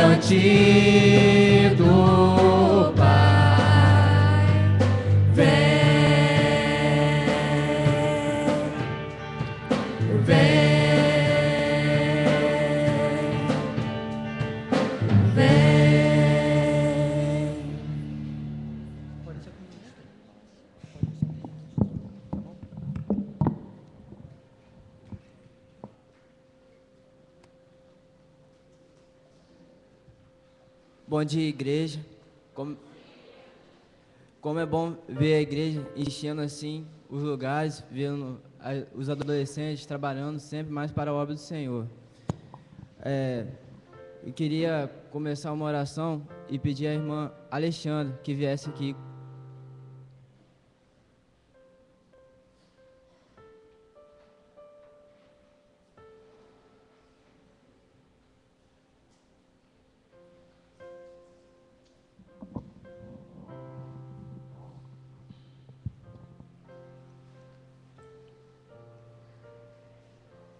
diante do Pai. Vem, vem, vem. Bom dia, igreja. Como é bom ver a igreja enchendo assim os lugares, vendo os adolescentes trabalhando sempre mais para a obra do Senhor. Eu queria começar uma oração e pedir à irmã Alexandra que viesse aqui.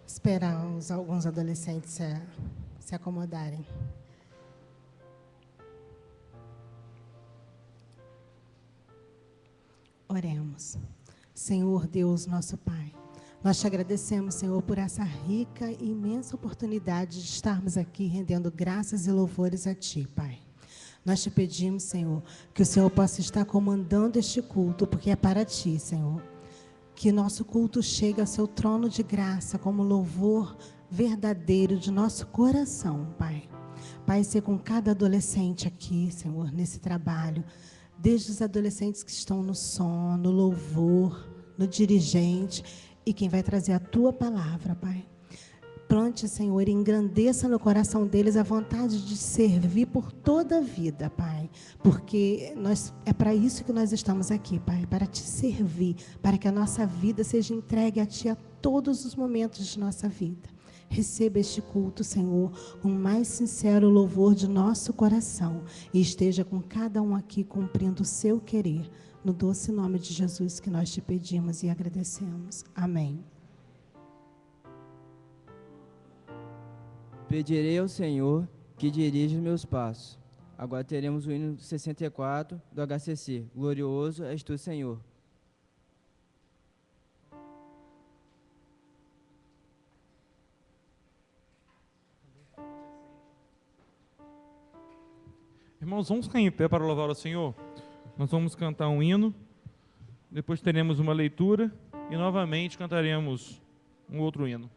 Esperar alguns adolescentes se acomodarem. Oremos. Senhor Deus, nosso Pai, nós te agradecemos, Senhor, por essa rica e imensa oportunidade de estarmos aqui rendendo graças e louvores a Ti, Pai. Nós te pedimos, Senhor, que o Senhor possa estar comandando este culto, porque é para Ti, Senhor. Que nosso culto chegue ao seu trono de graça como louvor verdadeiro de nosso coração, Pai. Pai, ser com cada adolescente aqui, Senhor, nesse trabalho, desde os adolescentes que estão no som, no louvor, no dirigente e quem vai trazer a Tua palavra, Pai. Plante, Senhor, e engrandeça no coração deles a vontade de servir por toda a vida, Pai. Porque é para isso que nós estamos aqui, Pai, para Te servir, para que a nossa vida seja entregue a Ti a todos os momentos de nossa vida. Receba este culto, Senhor, com o mais sincero louvor de nosso coração e esteja com cada um aqui cumprindo o seu querer. No doce nome de Jesus que nós Te pedimos e agradecemos. Amém. Pedirei ao Senhor que dirija os meus passos. Agora teremos o hino 64 do HCC. Glorioso és Tu, Senhor. Irmãos, vamos ficar em pé para louvar ao Senhor. Nós vamos cantar um hino, depois teremos uma leitura e novamente cantaremos um outro hino.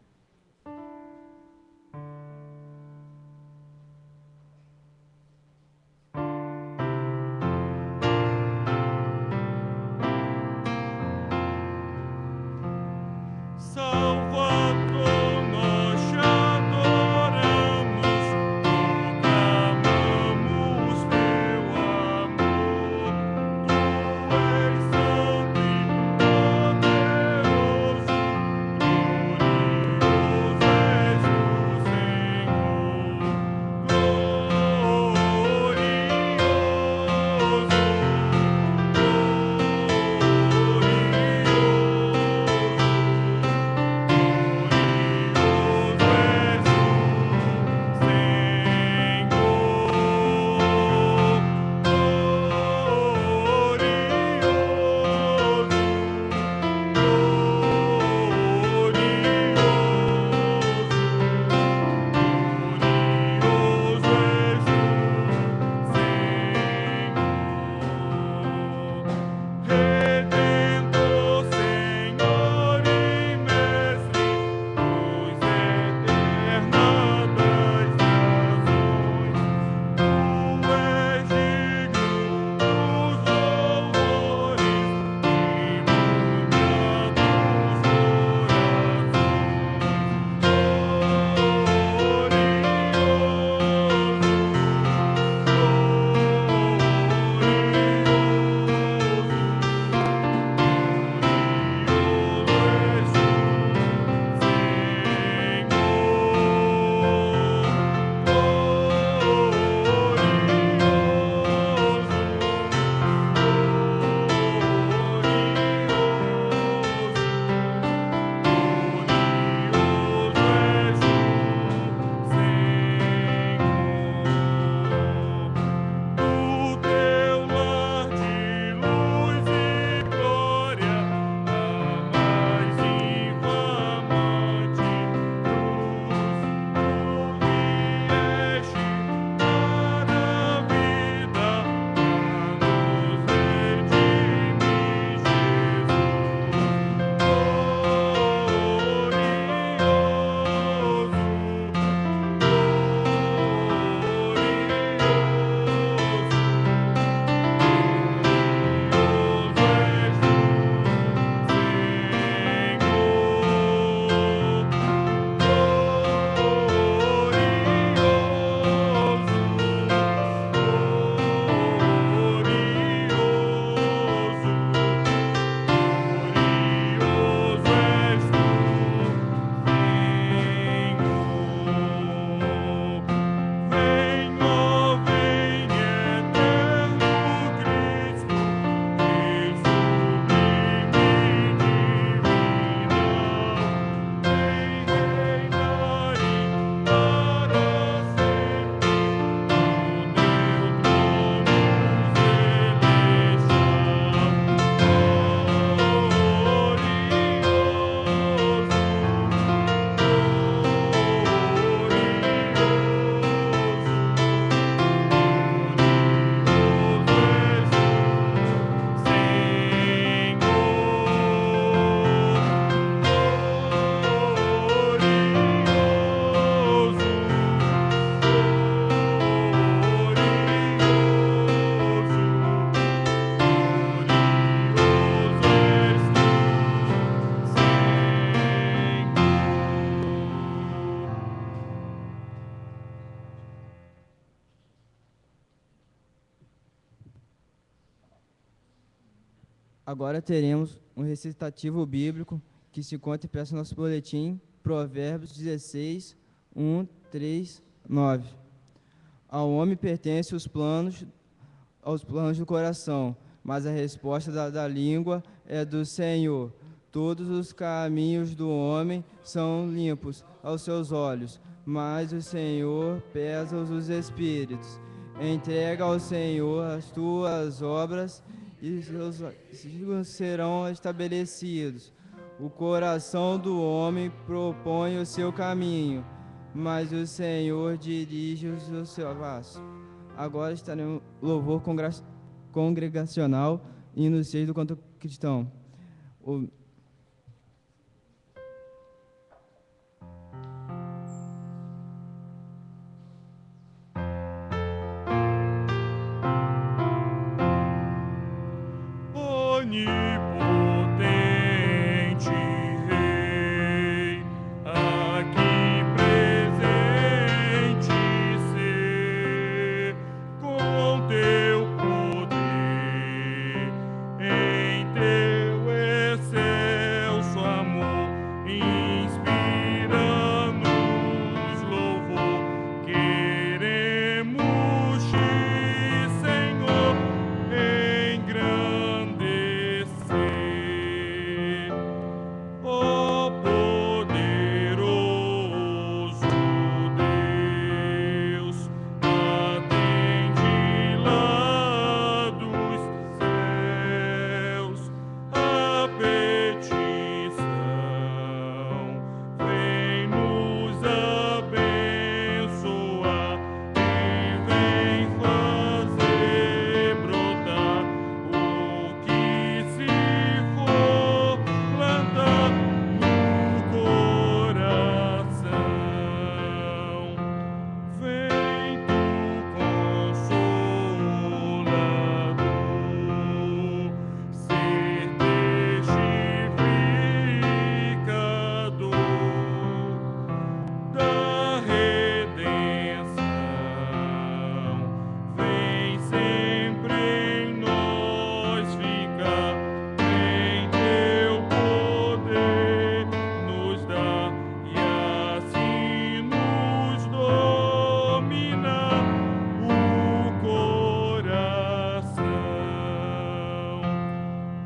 Glorioso Agora teremos um recitativo bíblico que se encontra impresso no nosso boletim, Provérbios 16, 1, 3, 9. Ao homem pertencem aos planos do coração, mas a resposta da língua é do Senhor. Todos os caminhos do homem são limpos aos seus olhos, mas o Senhor pesa os espíritos. Entrega ao Senhor as tuas obras e seus siglos serão estabelecidos. O coração do homem propõe o seu caminho, mas o Senhor dirige os seus passos. Agora estaremos louvor congregacional, hino 6 do canto cristão. Onipotente Rei, aqui presente ser, com teu poder, em teu excelso amor, inspira-nos louvor, queremos te, Senhor, engrandecer. Ó poderoso Deus, atende lá dos céus a petição, vem nos abençoar e vem fazer brotar o que se for plantar no coração. Vem tu, Consolador, ser testificador da redenção. Vem sempre em nós ficar, em teu poder nos dar e assim nos dominar o coração.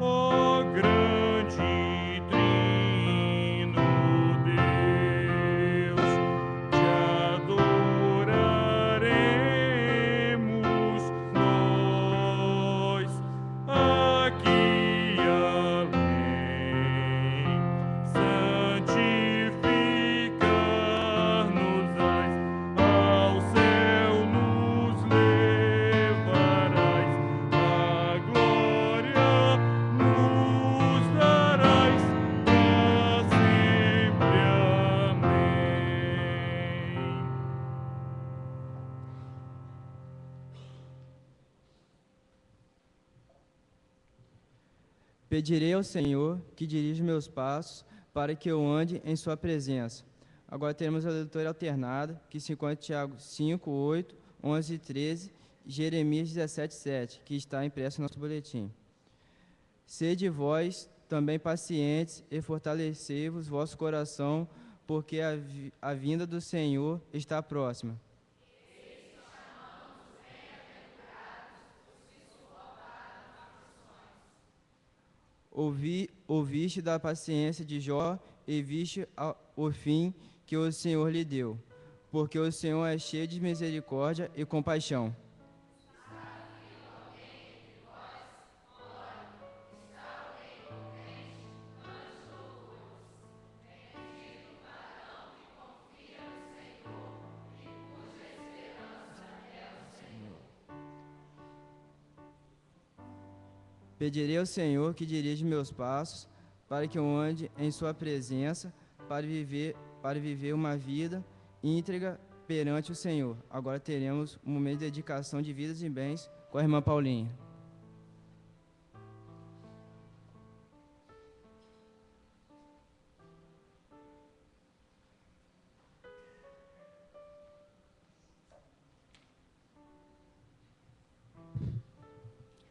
Ó grande Trino Deus, te adoraremos nós aqui além. Santificar-nos-ás, ao céu nos levarás, a glória nos darás para sempre. Amém. Pedirei ao Senhor que dirija meus passos para que eu ande em sua presença. Agora teremos a leitura alternada, que se encontra em Tiago 5, 8, 11 e 13, e Jeremias 17, 7, que está impresso no nosso boletim. Sede vós também pacientes e fortalecei-vos vosso coração, porque a vinda do Senhor está próxima. Ouviste da paciência de Jó e viste o fim que o Senhor lhe deu, porque o Senhor é cheio de misericórdia e compaixão. Pedirei ao Senhor que dirija meus passos, para que eu ande em sua presença, para viver uma vida íntegra perante o Senhor. Agora teremos um momento de dedicação de vidas e bens com a irmã Paulinha.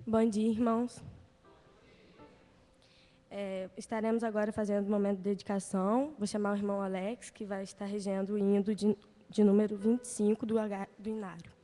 Bom dia, irmãos. Estaremos agora fazendo um momento de dedicação. Vou chamar o irmão Alex, que vai estar regendo o hino de número 25 do Inário.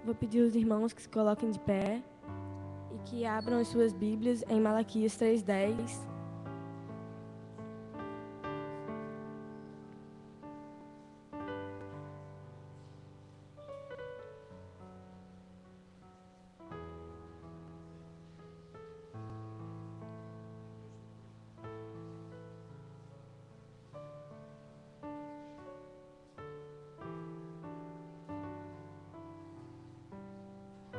Vou pedir aos irmãos que se coloquem de pé e que abram as suas Bíblias em Malaquias 3:10.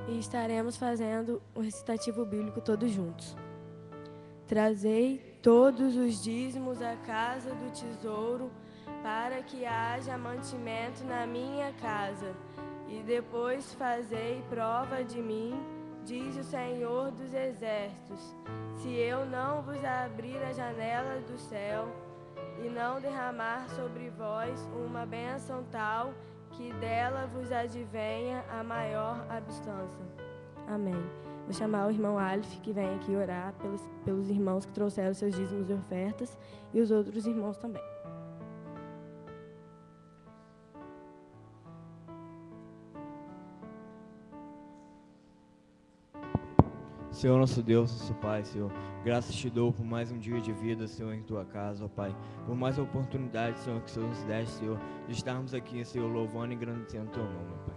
E estaremos fazendo o recitativo bíblico todos juntos. Trazei todos os dízimos à casa do tesouro, para que haja mantimento na minha casa. E depois fazei prova de mim, diz o Senhor dos Exércitos, se eu não vos abrir a janela do céu e não derramar sobre vós uma bênção tal, que dela vos advenha a maior abastança. Amém. Vou chamar o irmão Aleph, que vem aqui orar pelos irmãos que trouxeram seus dízimos e ofertas, e os outros irmãos também. Senhor nosso Deus, nosso Pai, Senhor, graças te dou por mais um dia de vida, Senhor, em tua casa, ó Pai, por mais oportunidade, Senhor, que o Senhor nos deste, Senhor, de estarmos aqui, Senhor, louvando e engrandecendo teu nome, ó Pai.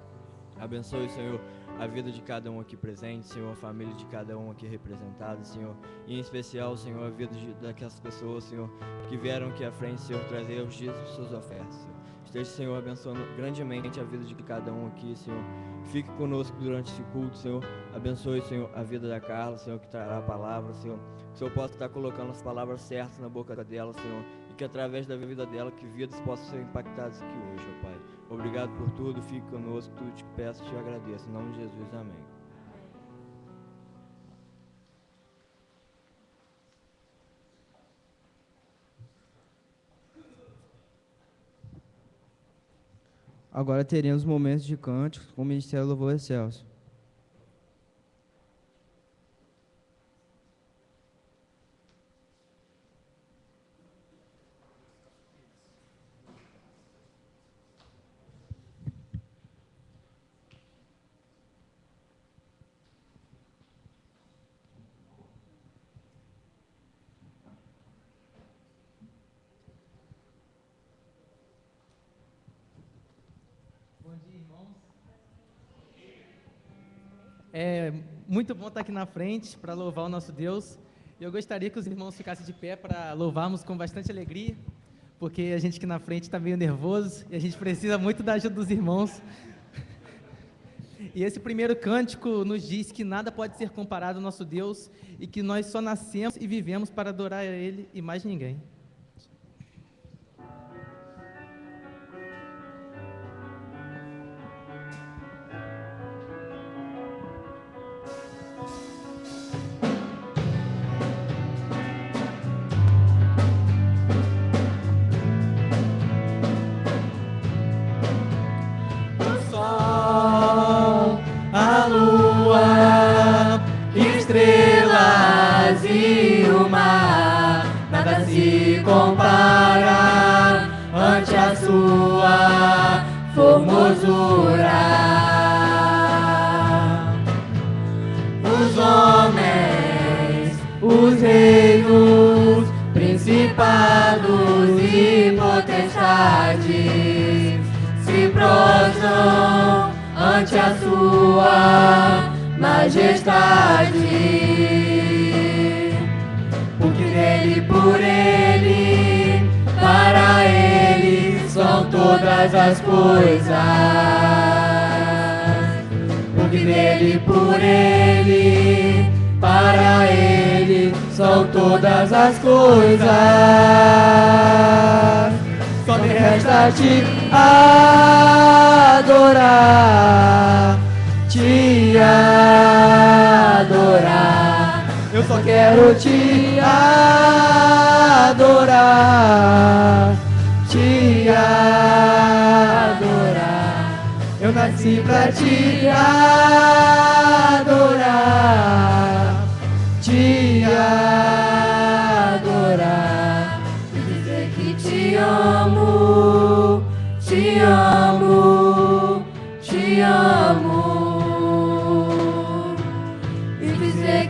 Abençoe, Senhor, a vida de cada um aqui presente, Senhor, a família de cada um aqui representada, Senhor, e em especial, Senhor, a vida daquelas pessoas, Senhor, que vieram aqui à frente, Senhor, trazer os dízimos e suas ofertas, Senhor. Esteja, Senhor, abençoando grandemente a vida de cada um aqui, Senhor. Fique conosco durante esse culto, Senhor. Abençoe, Senhor, a vida da Carla, Senhor, que trará a palavra, Senhor. Que o Senhor possa estar colocando as palavras certas na boca dela, Senhor. E que através da vida dela, que vidas possam ser impactadas aqui hoje, ó Pai. Obrigado por tudo, fique conosco, tudo te peço e te agradeço. Em nome de Jesus, amém. Agora teremos momentos de cânticos com o Ministério Louvor Excelso. É muito bom estar aqui na frente para louvar o nosso Deus. E eu gostaria que os irmãos ficassem de pé para louvarmos com bastante alegria, porque a gente aqui na frente está meio nervoso e a gente precisa muito da ajuda dos irmãos. E esse primeiro cântico nos diz que nada pode ser comparado ao nosso Deus e que nós só nascemos e vivemos para adorar a Ele e mais ninguém. Compara ante a sua formosura. Os homens, os reinos, principados e potestades se prostram ante a sua majestade. Porque dele, por ele, para ele são todas as coisas. Porque dele, por ele, para ele são todas as coisas. Só me resta te adorar, te adorar. Eu só quero te adorar, te adorar. Eu nasci pra te adorar, te adorar. E dizer que te amo, te amo, te amo.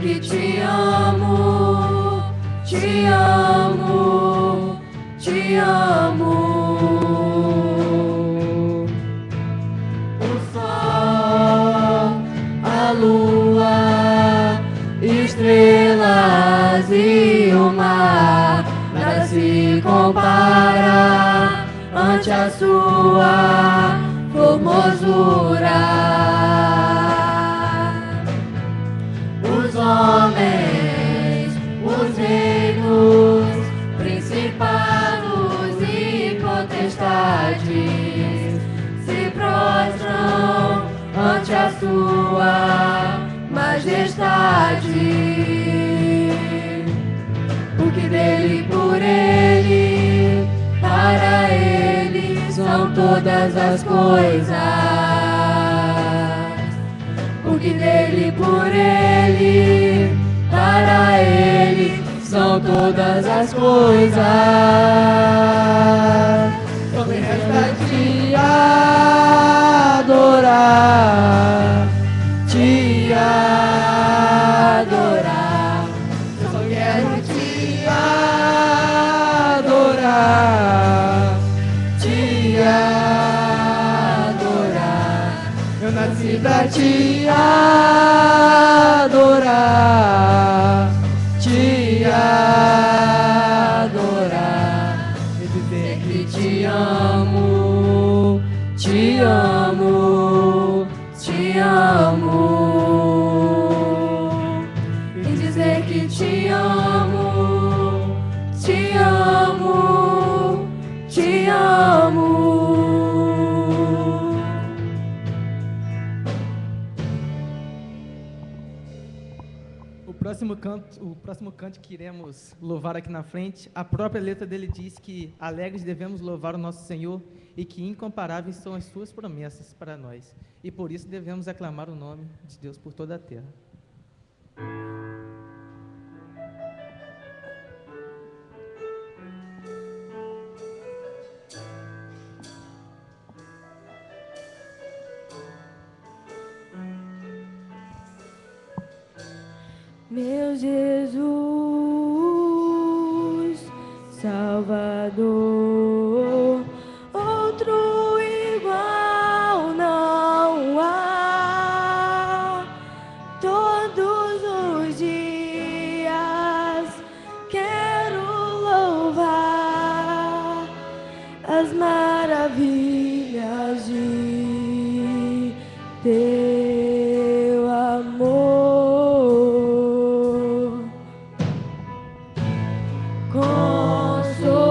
Que te amo, te amo, te amo. O sol, a lua, estrelas e o mar, nada se compara ante a sua formosura. Os homens, os reinos, principados e potestades se prostram ante a sua majestade. Porque dele, por ele, para ele são todas as coisas. Porque dele, por ele, para ele são todas as coisas. Só me resta te adorar, te adorar. Eu só quero te adorar, te adorar. Eu nasci pra te adorar, te adorar. E dizer que te amo, te amo, te amo. E dizer que te amo, te amo, te amo. O próximo canto que iremos louvar aqui na frente, a própria letra dele diz que alegres devemos louvar o nosso Senhor e que incomparáveis são as suas promessas para nós. E por isso devemos aclamar o nome de Deus por toda a terra. Meu Jesus, Salvador, outro igual não há. Todos os dias quero louvar as maravilhas de teu amor. Consolo,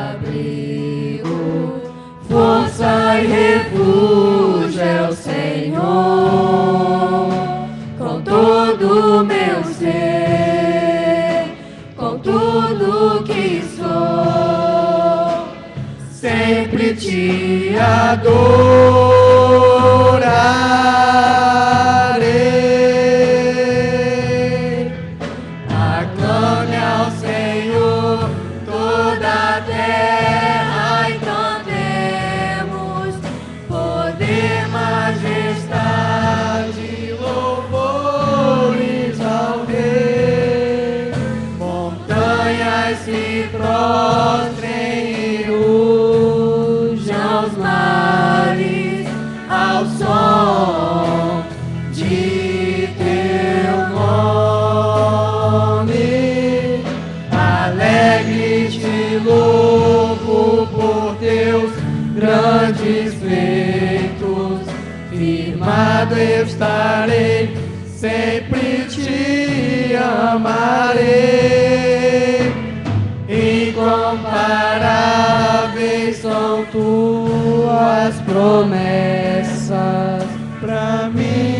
abrigo, força e refúgio é o Senhor. Com todo o meu ser, com tudo que sou, sempre te adorarei. Aclame ao Senhor toda a terra e cantemos poder, majestade, louvores ao Rei. Montanhas se prostrem e rujam os mares ao som de teu nome. Alegre te louvo por teus grandes feitos. Firmado eu estarei, sempre te amarei. Incomparáveis são tuas promessas pra mim.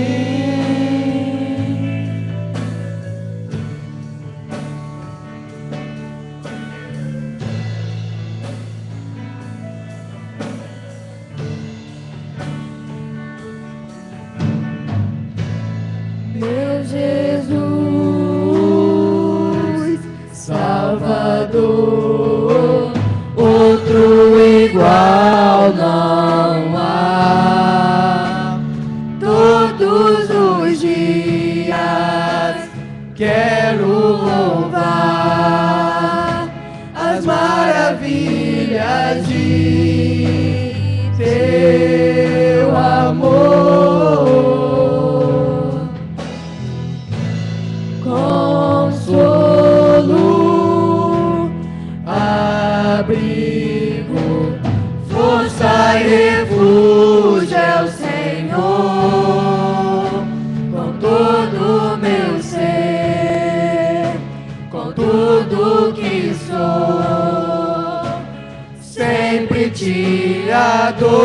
Meu Jesus, Salvador, outro igual não há. Todos os dias quero louvar as maravilhas de teu amor. Consolo, abrigo, força e refúgio é o Senhor. Com todo o meu ser, com tudo que sou, sempre te adorarei.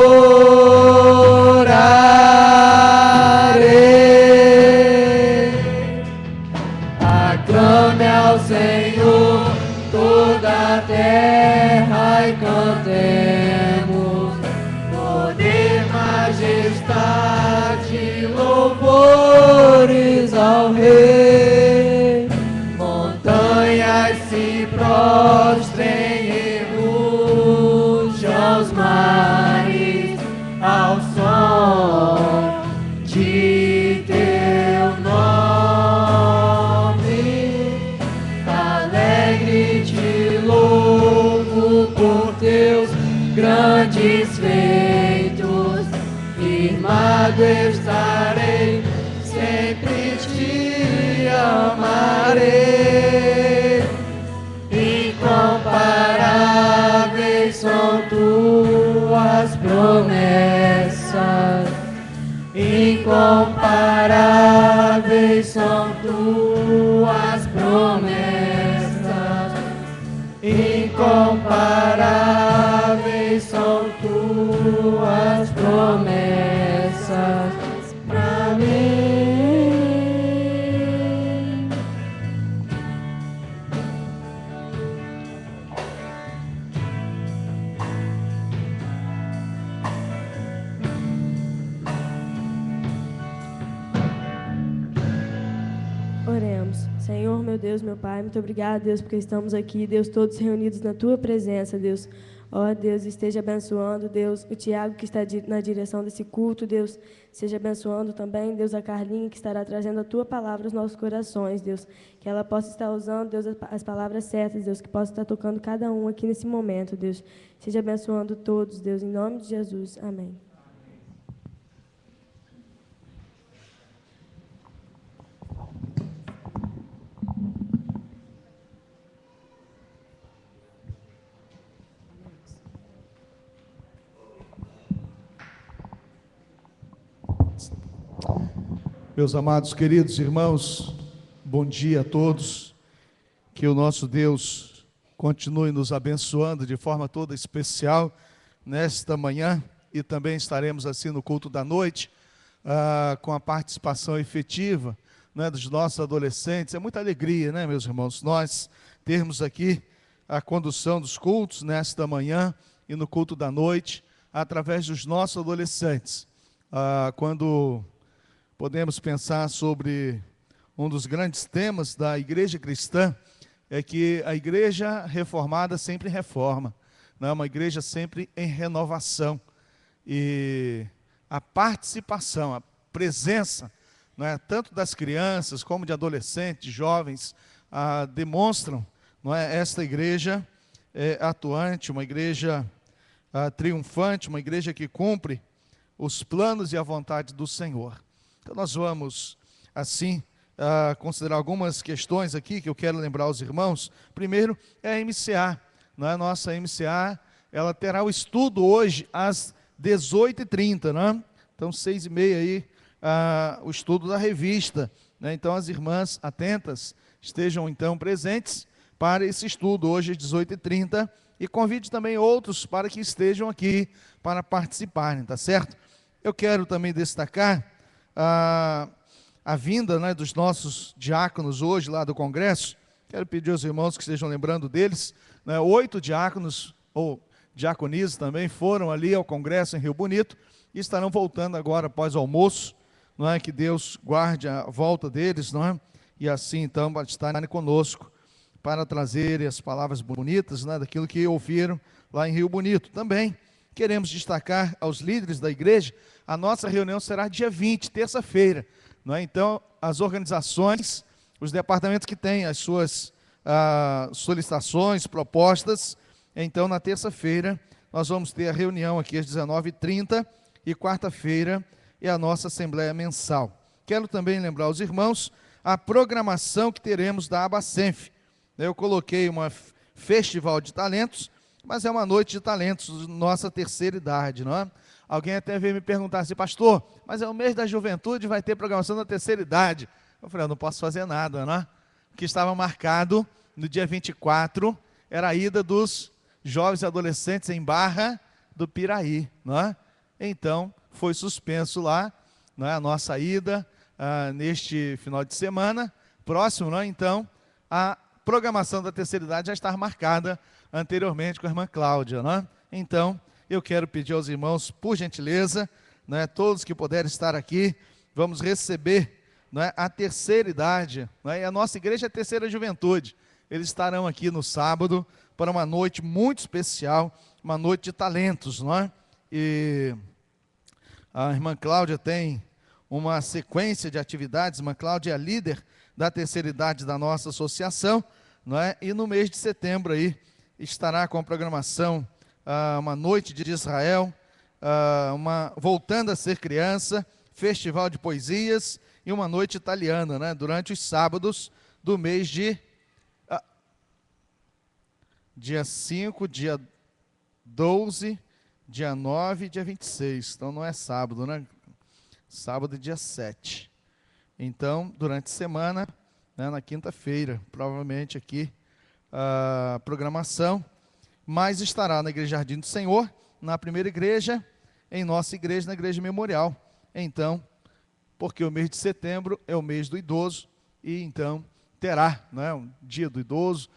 Aclame ao Senhor toda a terra e cantemos poder, majestade, louvores ao Rei. Montanhas se prostrem e rujam os mares ao som de teu nome. Alegre te louvo por teus grandes feitos. Firmado eu estarei, sempre te amarei. Incomparáveis são tuas promessas. Incomparáveis são tuas promessas. Incomparáveis são tuas promessas pra mim. oramos. Senhor, meu Deus, meu Pai, muito obrigado, Deus, porque estamos aqui, Deus, todos reunidos na Tua presença, Deus. Ó, Deus, esteja abençoando, Deus, o Tiago que está na direção desse culto, Deus, seja abençoando também, Deus, a Carlinha que estará trazendo a Tua palavra aos nossos corações, Deus, que ela possa estar usando, Deus, as palavras certas, Deus, que possa estar tocando cada um aqui nesse momento, Deus, seja abençoando todos, Deus, em nome de Jesus, amém. Meus amados, queridos irmãos, bom dia a todos, que o nosso Deus continue nos abençoando de forma toda especial nesta manhã, e também estaremos assim no culto da noite, com a participação efetiva, né, dos nossos adolescentes. É muita alegria, né, meus irmãos, nós termos aqui a condução dos cultos nesta manhã e no culto da noite, através dos nossos adolescentes. Quando podemos pensar sobre um dos grandes temas da igreja cristã, é que a igreja reformada sempre reforma, né? Uma igreja sempre em renovação, e a participação, a presença, né, tanto das crianças como de adolescentes, jovens, demonstram, não é, esta igreja atuante, uma igreja triunfante, uma igreja que cumpre os planos e a vontade do Senhor. Então nós vamos, assim, considerar algumas questões aqui que eu quero lembrar aos irmãos. Primeiro é a MCA, não é? Nossa MCA, ela terá o estudo hoje às 18h30, não é? Então 6h30 aí, o estudo da revista, né? Então as irmãs atentas estejam então presentes para esse estudo hoje às 18h30, e convide também outros para que estejam aqui para participarem, tá certo? Eu quero também destacar a vinda, né, dos nossos diáconos hoje lá do congresso. Quero pedir aos irmãos que estejam lembrando deles, né, 8 diáconos, ou diaconisas também, foram ali ao congresso em Rio Bonito, e estarão voltando agora após o almoço, não é? Que Deus guarde a volta deles, não é? E assim então estarem conosco para trazer as palavras bonitas, né, daquilo que ouviram lá em Rio Bonito. Também queremos destacar aos líderes da igreja, a nossa reunião será dia 20, terça-feira, não é? Então, as organizações, os departamentos que têm as suas solicitações, propostas, então na terça-feira nós vamos ter a reunião aqui às 19h30, e quarta-feira é a nossa assembleia mensal. Quero também lembrar aos irmãos a programação que teremos da Abacenf. Eu coloquei uma festival de talentos, mas é uma noite de talentos, nossa terceira idade, não é? Alguém até veio me perguntar assim: pastor, mas é o mês da juventude, vai ter programação da terceira idade. Eu falei: eu não posso fazer nada, não é? O que estava marcado no dia 24 era a ida dos jovens e adolescentes em Barra do Piraí, não é? Então, foi suspenso lá, não é, a nossa ida neste final de semana próximo, não é? Então, a programação da terceira idade já está marcada anteriormente com a irmã Cláudia, não é? Então, eu quero pedir aos irmãos, por gentileza, não é, todos que puderem estar aqui, vamos receber, não é, a terceira idade, não é? E a nossa igreja é a terceira juventude. Eles estarão aqui no sábado para uma noite muito especial, uma noite de talentos, não é? E a irmã Cláudia tem uma sequência de atividades. A irmã Cláudia é a líder da terceira idade da nossa associação, não é? E no mês de setembro aí estará com a programação uma noite de Israel, voltando a ser criança, festival de poesias e uma noite italiana, né? Durante os sábados do mês de dia 5, dia 12, dia 9 e dia 26. Então não é sábado, né? Sábado e dia 7. Então, durante a semana, né, na quinta-feira, provavelmente aqui, a programação, mas estará na Igreja Jardim do Senhor, na primeira igreja, em nossa igreja, na Igreja Memorial. Então, porque o mês de setembro é o mês do idoso, e então terá, né, um dia do idoso,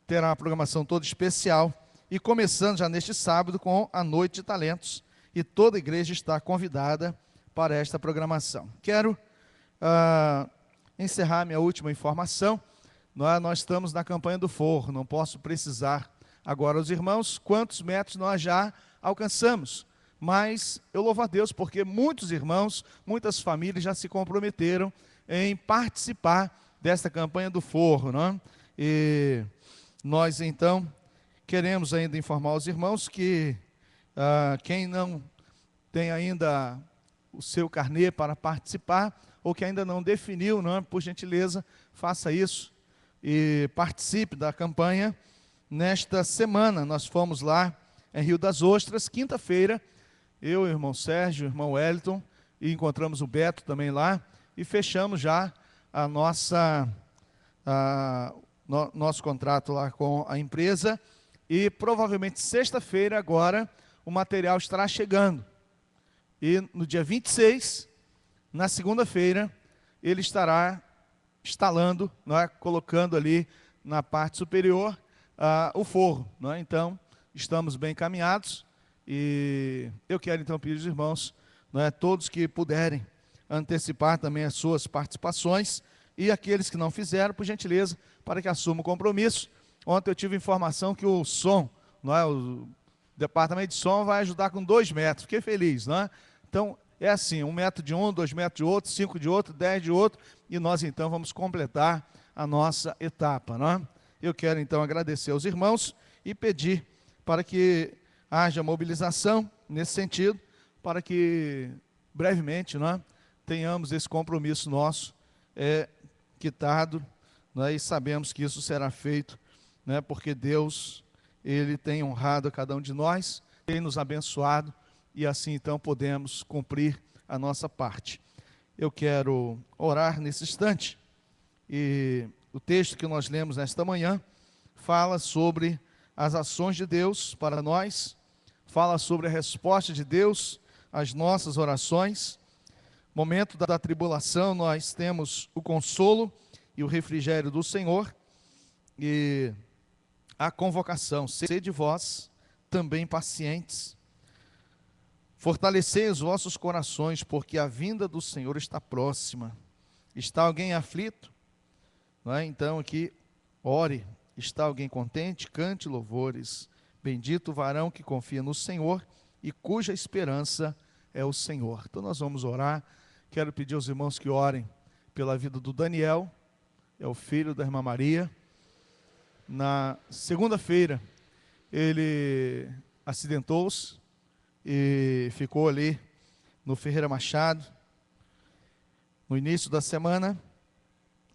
terá uma programação toda especial, e começando já neste sábado com a Noite de Talentos, e toda a igreja está convidada para esta programação. Quero encerrar minha última informação, nós estamos na campanha do forro, não posso precisar agora os irmãos quantos metros nós já alcançamos, mas eu louvo a Deus porque muitos irmãos, muitas famílias já se comprometeram em participar desta campanha do forro, não é? E nós então queremos ainda informar os irmãos que quem não tem ainda o seu carnê para participar, ou que ainda não definiu, não é? Por gentileza, faça isso e participe da campanha. Nesta semana, nós fomos lá em Rio das Ostras, quinta-feira, eu, o irmão Sérgio, o irmão Wellington, e encontramos o Beto também lá, e fechamos já a nosso contrato lá com a empresa, e provavelmente sexta-feira agora o material estará chegando. E no dia 26, na segunda-feira, ele estará instalando, não é? Colocando ali na parte superior o forro. Não é? Então, estamos bem encaminhados e eu quero então pedir aos irmãos, não é? Todos que puderem antecipar também as suas participações e aqueles que não fizeram, por gentileza, para que assumam o compromisso. Ontem eu tive informação que o som, não é? O departamento de som vai ajudar com 2 metros, fiquei feliz, não é? Então, é assim, 1 metro de um, 2 metros de outro, 5 de outro, 10 de outro, e nós então vamos completar a nossa etapa, não é? Eu quero então agradecer aos irmãos e pedir para que haja mobilização nesse sentido, para que brevemente, não é? Tenhamos esse compromisso nosso quitado, não é? E sabemos que isso será feito, né? Porque Deus, Ele tem honrado a cada um de nós, tem nos abençoado, e assim então podemos cumprir a nossa parte. Eu quero orar nesse instante, e o texto que nós lemos nesta manhã fala sobre as ações de Deus para nós, fala sobre a resposta de Deus às nossas orações. Momento da tribulação, nós temos o consolo e o refrigério do Senhor, e a convocação: sede vós também pacientes, fortalecei os vossos corações, porque a vinda do Senhor está próxima. Está alguém aflito? Não é? Então aqui, ore. Está alguém contente? Cante louvores. Bendito o varão que confia no Senhor e cuja esperança é o Senhor. Então nós vamos orar. Quero pedir aos irmãos que orem pela vida do Daniel, é o filho da irmã Maria. Na segunda-feira, ele acidentou-se e ficou ali no Ferreira Machado, no início da semana,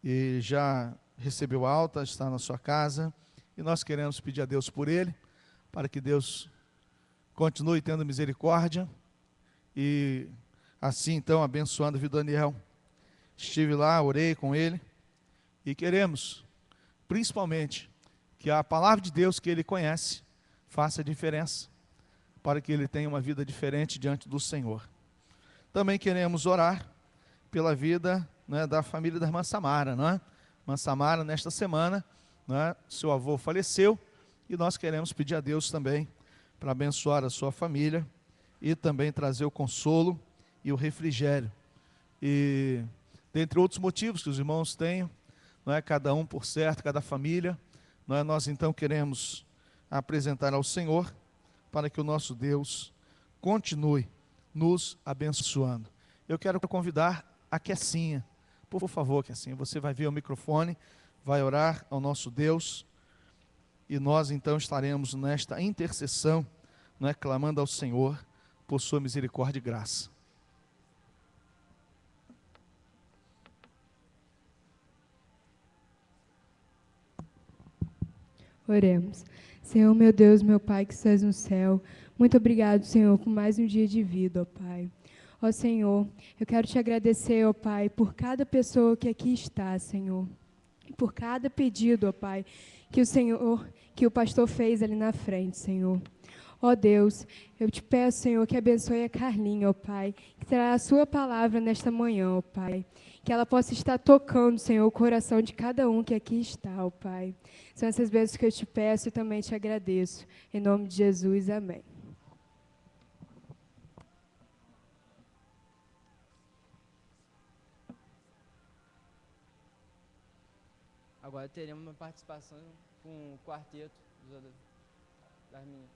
e já recebeu alta, está na sua casa, e nós queremos pedir a Deus por ele, para que Deus continue tendo misericórdia, e assim então abençoando a vida do Daniel. Estive lá, orei com ele, e queremos, principalmente, que a palavra de Deus que ele conhece, faça diferença, para que ele tenha uma vida diferente diante do Senhor. Também queremos orar pela vida, né, da família da irmã Samara, não é? Irmã Samara, nesta semana, né, seu avô faleceu, e nós queremos pedir a Deus também para abençoar a sua família e também trazer o consolo e o refrigério. E dentre outros motivos que os irmãos tenham, não é, cada um por certo, cada família, não é, nós então queremos apresentar ao Senhor, para que o nosso Deus continue nos abençoando. Eu quero convidar a Kessinha, por favor, Kessinha, você vai vir ao microfone, vai orar ao nosso Deus, e nós então estaremos nesta intercessão, não é, clamando ao Senhor por sua misericórdia e graça. Oremos. Senhor, meu Deus, meu Pai que estás no céu, muito obrigado, Senhor, por mais um dia de vida, ó Pai. Ó Senhor, eu quero te agradecer, ó Pai, por cada pessoa que aqui está, Senhor, e por cada pedido, ó Pai, que o pastor fez ali na frente, Senhor. Ó Deus, eu te peço, Senhor, que abençoe a Carlinha, ó Pai, que terá a sua palavra nesta manhã, ó Pai, que ela possa estar tocando, Senhor, o coração de cada um que aqui está, ó Pai. São essas bênçãos que eu te peço e também te agradeço. Em nome de Jesus, amém. Agora teremos uma participação com o quarteto das meninas.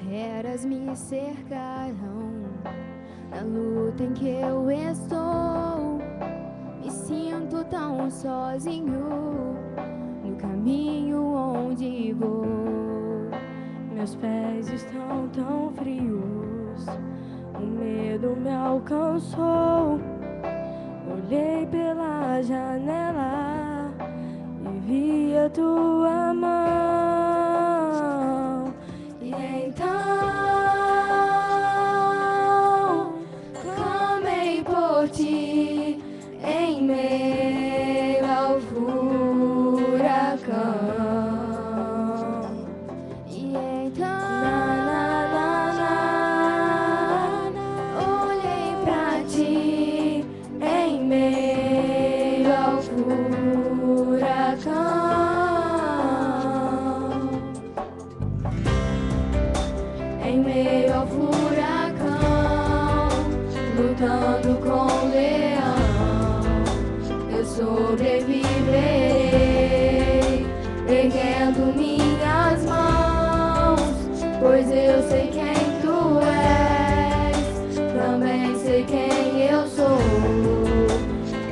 Feras me cercarão na luta em que eu estou. Me sinto tão sozinho no caminho onde vou. Meus pés estão tão frios, o medo me alcançou. Olhei pela janela e vi a tua mão. E então clamei por ti em meio ao furacão. E então olhei pra ti em meio ao furacão. Em meio ao furacão, lutando com o leão, eu sobreviverei, erguendo minhas mãos, pois eu sei quem tu és, também sei quem eu sou.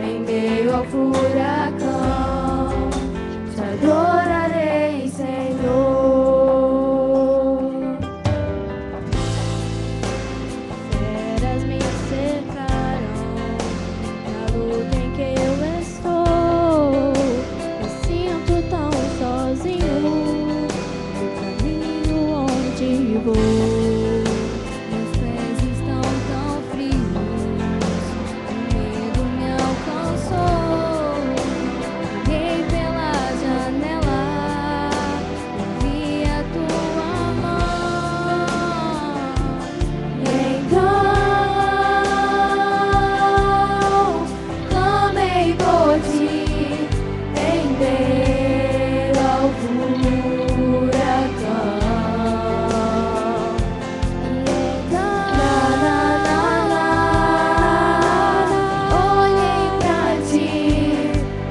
Em meio ao furacão, te adorarei, Senhor. Feras me cercarão na luta em que eu estou. Me sinto tão sozinho no caminho onde vou. Meus pés estão tão frios, o medo me alcançou. Olhei pela janela e vi a tua mão. E então clamei por ti em meio ao furacão. E então olhei pra ti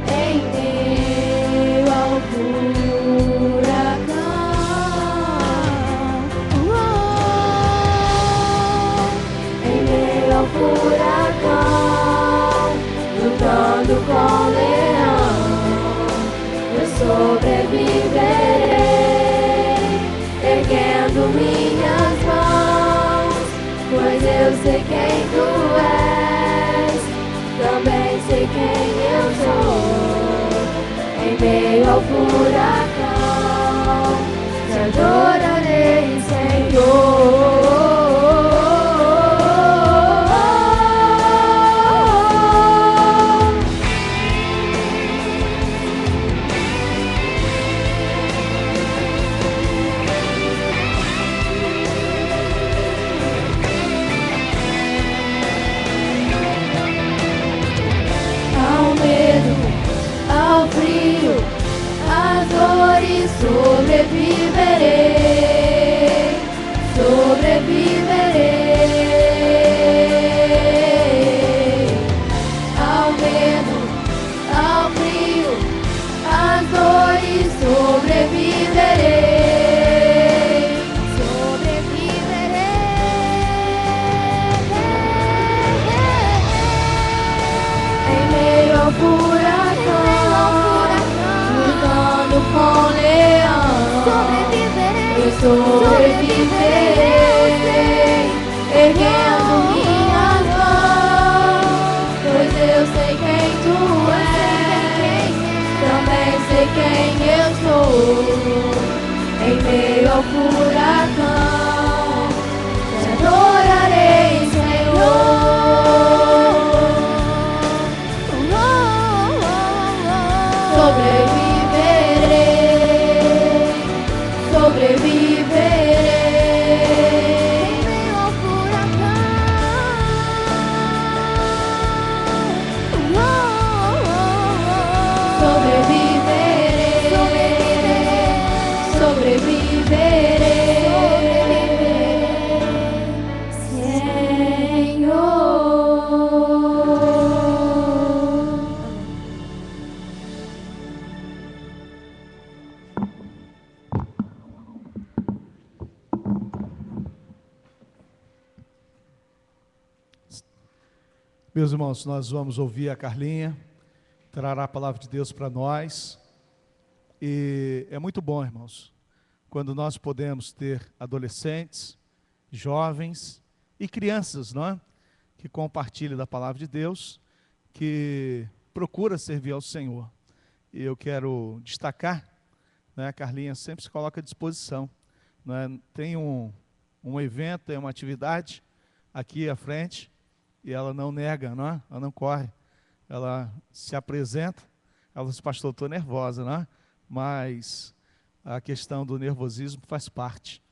em meio ao furacão. Em meio ao furacão, lutando com o leão, eu sobreviverei, erguendo minhas mãos, pois eu sei quem tu és, também sei quem eu sou. Em meio ao furacão, te adorarei, Senhor. Ao medo, ao frio, às dores sobreviverei. Meus irmãos, nós vamos ouvir a Carlinha, trará a palavra de Deus para nós. E é muito bom, irmãos, quando nós podemos ter adolescentes, jovens e crianças, não é? Que compartilham da palavra de Deus, que procura servir ao Senhor. E eu quero destacar, né, a Carlinha sempre se coloca à disposição. Né? Tem um evento, uma atividade aqui à frente, e ela não nega, não é? Ela não corre. Ela se apresenta. Ela diz: pastor, estou nervosa, não é? Mas a questão do nervosismo faz parte.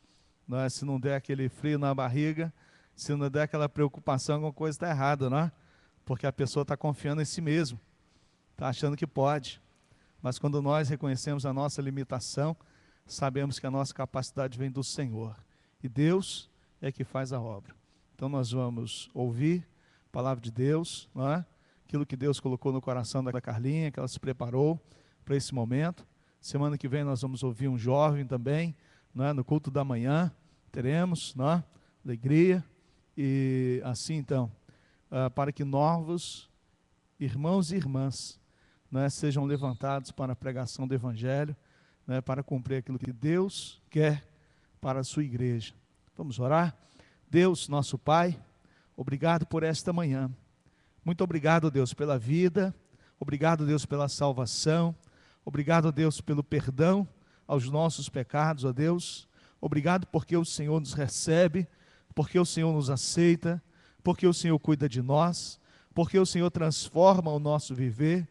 Não é? Se não der aquele frio na barriga, se não der aquela preocupação, alguma coisa está errada, não é? Porque a pessoa está confiando em si mesmo, está achando que pode. Mas quando nós reconhecemos a nossa limitação, sabemos que a nossa capacidade vem do Senhor. E Deus é que faz a obra. Então nós vamos ouvir a palavra de Deus, não é? Aquilo que Deus colocou no coração da Carlinha, que ela se preparou para esse momento. Semana que vem nós vamos ouvir um jovem também, não é? No culto da manhã, teremos, não é? Alegria. E assim então, para que novos irmãos e irmãs, não é, sejam levantados para a pregação do Evangelho, não é, para cumprir aquilo que Deus quer para a sua igreja. Vamos orar? Deus, nosso Pai, obrigado por esta manhã. Muito obrigado, Deus, pela vida. Obrigado, Deus, pela salvação. Obrigado, Deus, pelo perdão aos nossos pecados, ó Deus. Obrigado porque o Senhor nos recebe, porque o Senhor nos aceita, porque o Senhor cuida de nós, porque o Senhor transforma o nosso viver,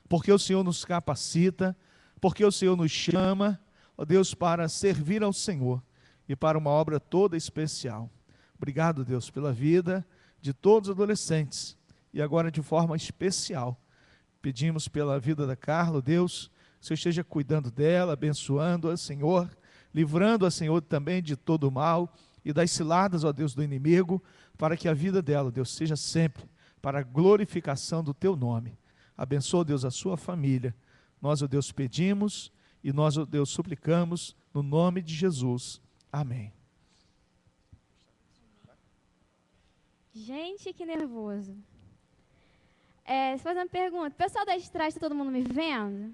porque o Senhor nos capacita, porque o Senhor nos chama, ó Deus, para servir ao Senhor e para uma obra toda especial. Obrigado, Deus, pela vida de todos os adolescentes e agora de forma especial. Pedimos pela vida da Carla, Deus, que o Senhor esteja cuidando dela, abençoando-a, Senhor, livrando-a, Senhor, também de todo o mal e das ciladas, ó Deus, do inimigo, para que a vida dela, Deus, seja sempre para a glorificação do Teu nome. Abençoa, Deus, a sua família. Nós, ó Deus, pedimos e nós, ó Deus, suplicamos no nome de Jesus. Amém. Gente, que nervoso. Deixa eu fazer uma pergunta. Pessoal da estrada, está todo mundo me vendo?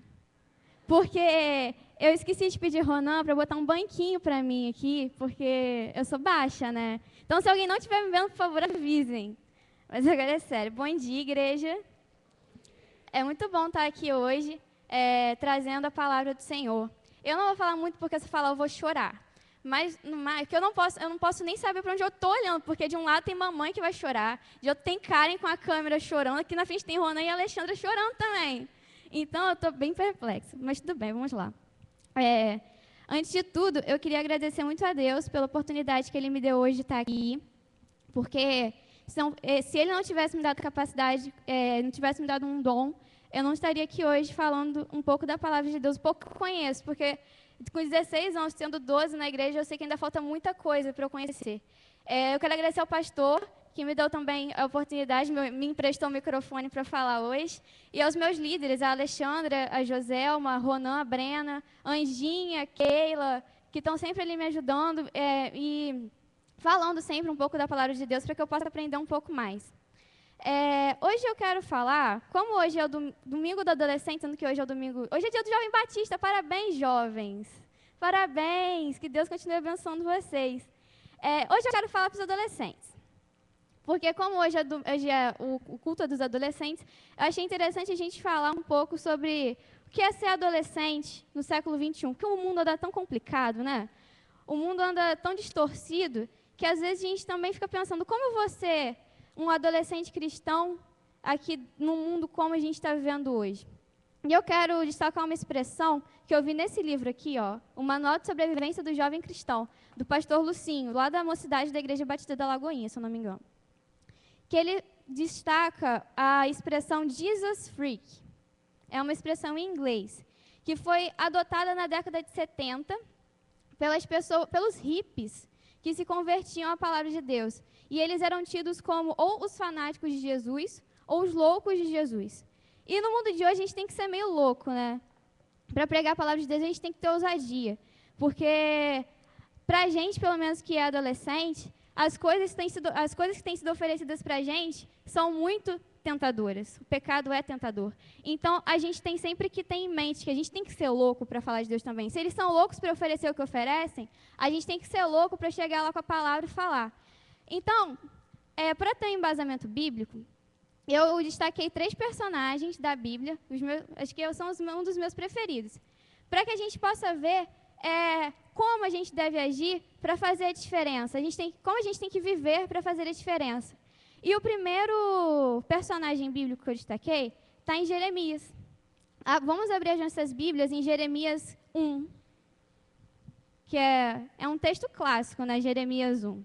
Porque eu esqueci de pedir Ronan para botar um banquinho para mim aqui, porque eu sou baixa, né? Então, se alguém não estiver me vendo, por favor, avisem. Mas agora é sério. Bom dia, igreja. É muito bom estar aqui hoje, trazendo a palavra do Senhor. Eu não vou falar muito, porque se eu falar eu vou chorar. Mas que eu não posso nem saber para onde eu estou olhando, porque de um lado tem mamãe que vai chorar, de outro tem Karen com a câmera chorando, aqui na frente tem Ronan e Alexandra chorando também. Então eu estou bem perplexa, mas tudo bem, vamos lá. Antes de tudo, eu queria agradecer muito a Deus pela oportunidade que Ele me deu hoje de estar aqui, porque se Ele não tivesse me dado capacidade, não tivesse me dado um dom, eu não estaria aqui hoje falando um pouco da palavra de Deus, pouco que eu conheço, porque com 16 anos, tendo 12 na igreja, eu sei que ainda falta muita coisa para eu conhecer. Eu quero agradecer ao pastor, que me deu também a oportunidade, me emprestou o microfone para falar hoje, e aos meus líderes, a Alexandra, a Joselma, a Ronan, a Brena, a Anjinha, a Keila, que estão sempre ali me ajudando e falando sempre um pouco da palavra de Deus para que eu possa aprender um pouco mais. Hoje eu quero falar, como hoje é o domingo do adolescente, sendo que hoje é o domingo... Hoje é dia do Jovem Batista, parabéns, jovens. Parabéns, que Deus continue abençoando vocês. Hoje eu quero falar para os adolescentes. Porque como hoje é o culto dos adolescentes, eu achei interessante a gente falar um pouco sobre o que é ser adolescente no século XXI. Porque o mundo anda tão complicado, né? O mundo anda tão distorcido, que às vezes a gente também fica pensando, como você... um adolescente cristão aqui no mundo como a gente está vivendo hoje. E eu quero destacar uma expressão que eu vi nesse livro aqui, ó, o Manual de Sobrevivência do Jovem Cristão, do pastor Lucinho, lá da Mocidade da Igreja Batista da Lagoinha, se eu não me engano. Que ele destaca a expressão Jesus Freak. É uma expressão em inglês, que foi adotada na década de 70 pelos hippies que se convertiam à palavra de Deus. E eles eram tidos como ou os fanáticos de Jesus ou os loucos de Jesus. E no mundo de hoje a gente tem que ser meio louco, né? Para pregar a palavra de Deus a gente tem que ter ousadia. Porque para a gente, pelo menos que é adolescente, as coisas que têm sido oferecidas para a gente são muito tentadoras. O pecado é tentador. Então, a gente tem sempre que ter em mente que a gente tem que ser louco para falar de Deus também. Se eles são loucos para oferecer o que oferecem, a gente tem que ser louco para chegar lá com a palavra e falar. Então, para ter um embasamento bíblico, eu destaquei 3 personagens da Bíblia, acho que são um dos meus preferidos, para que a gente possa ver como a gente deve agir para fazer a diferença. Como a gente tem que viver para fazer a diferença. E o primeiro personagem bíblico que eu destaquei está em Jeremias. Vamos abrir as nossas Bíblias em Jeremias 1, que é um texto clássico, né? Jeremias 1.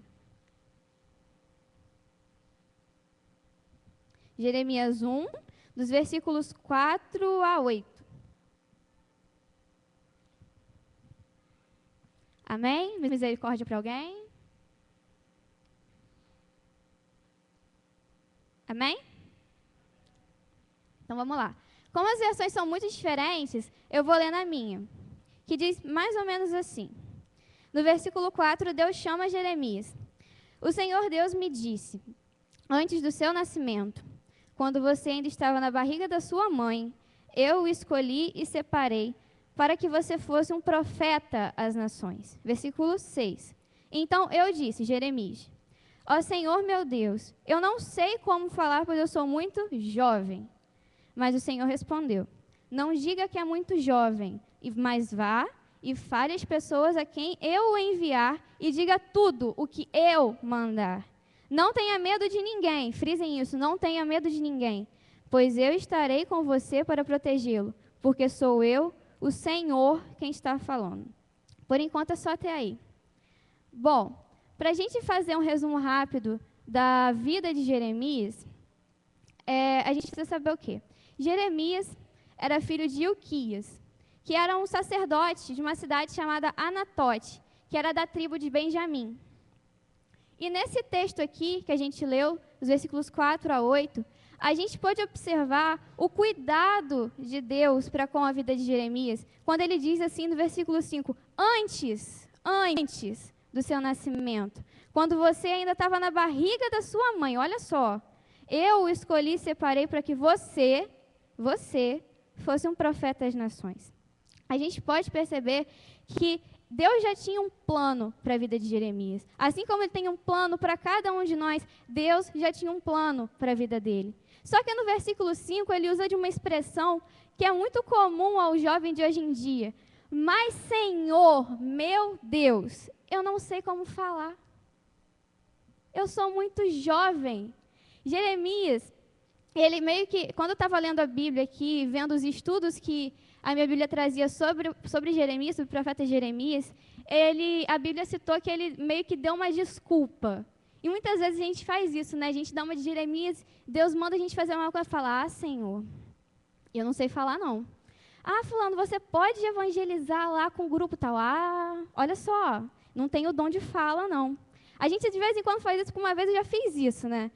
Jeremias 1, dos versículos 4 a 8. Amém? Misericórdia para alguém? Amém? Então vamos lá. Como as versões são muito diferentes, eu vou ler na minha, que diz mais ou menos assim. No versículo 4, Deus chama Jeremias. O Senhor Deus me disse, antes do seu nascimento, quando você ainda estava na barriga da sua mãe, eu o escolhi e separei para que você fosse um profeta às nações. Versículo 6. Então eu disse, Jeremias, ó Senhor meu Deus, eu não sei como falar, pois eu sou muito jovem. Mas o Senhor respondeu, não diga que é muito jovem, mas vá e fale às pessoas a quem eu o enviar e diga tudo o que eu mandar. Não tenha medo de ninguém, frisem isso, não tenha medo de ninguém, pois eu estarei com você para protegê-lo, porque sou eu, o Senhor, quem está falando. Por enquanto é só até aí. Bom, para a gente fazer um resumo rápido da vida de Jeremias, a gente precisa saber o quê? Jeremias era filho de Ilquias, que era um sacerdote de uma cidade chamada Anatote, que era da tribo de Benjamim. E nesse texto aqui, que a gente leu, os versículos 4 a 8, a gente pode observar o cuidado de Deus para com a vida de Jeremias, quando ele diz assim no versículo 5, antes do seu nascimento, quando você ainda estava na barriga da sua mãe, olha só, eu o escolhi e separei para que você fosse um profeta às nações. A gente pode perceber que Deus já tinha um plano para a vida de Jeremias. Assim como ele tem um plano para cada um de nós, Deus já tinha um plano para a vida dele. Só que no versículo 5, ele usa de uma expressão que é muito comum ao jovem de hoje em dia. Mas, Senhor, meu Deus, eu não sei como falar. Eu sou muito jovem. Jeremias, ele meio que, quando eu estava lendo a Bíblia aqui, vendo os estudos que a minha Bíblia trazia sobre Jeremias, sobre o profeta Jeremias, a Bíblia citou que ele meio que deu uma desculpa. E muitas vezes a gente faz isso, né? A gente dá uma de Jeremias, Deus manda a gente fazer uma coisa e fala, Senhor, eu não sei falar não. Fulano, você pode evangelizar lá com o grupo tal? Olha só, não tenho o dom de fala não. A gente de vez em quando faz isso, uma vez eu já fiz isso, né?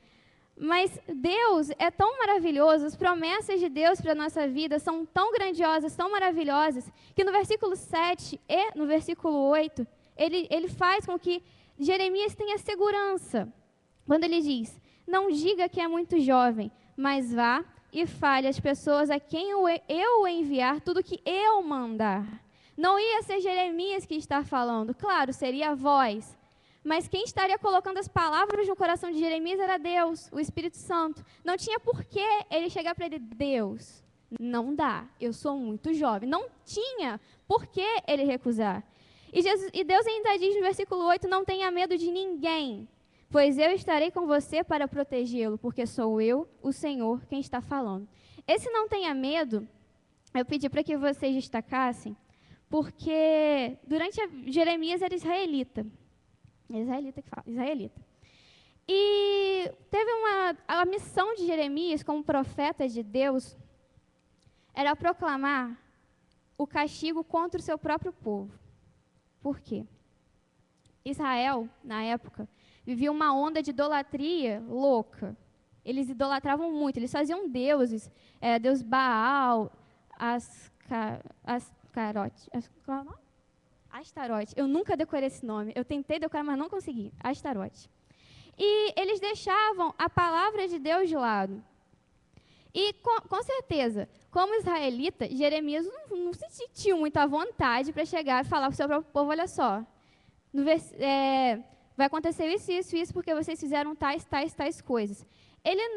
Mas Deus é tão maravilhoso, as promessas de Deus para a nossa vida são tão grandiosas, tão maravilhosas, que no versículo 7 e no versículo 8, ele faz com que Jeremias tenha segurança. Quando ele diz, não diga que é muito jovem, mas vá e fale às pessoas a quem eu o enviar tudo que eu mandar. Não ia ser Jeremias que está falando, claro, seria a voz. Mas quem estaria colocando as palavras no coração de Jeremias era Deus, o Espírito Santo. Não tinha por que ele chegar para ele, Deus, não dá, eu sou muito jovem. Não tinha por que ele recusar. E Deus ainda diz no versículo 8, não tenha medo de ninguém, pois eu estarei com você para protegê-lo, porque sou eu, o Senhor, quem está falando. Esse não tenha medo, eu pedi para que vocês destacassem, porque durante Jeremias era israelita. Israelita que fala, israelita. E teve a missão de Jeremias como profeta de Deus era proclamar o castigo contra o seu próprio povo. Por quê? Israel, na época, vivia uma onda de idolatria louca. Eles idolatravam muito, eles faziam deuses, Deus Baal, Astarote. Eu nunca decorei esse nome. Eu tentei decorar, mas não consegui. Astarote. E eles deixavam a palavra de Deus de lado. E, com certeza, como israelita, Jeremias não se sentiu muito à vontade para chegar e falar para o seu próprio povo, olha só, vai acontecer isso, porque vocês fizeram tais coisas. Ele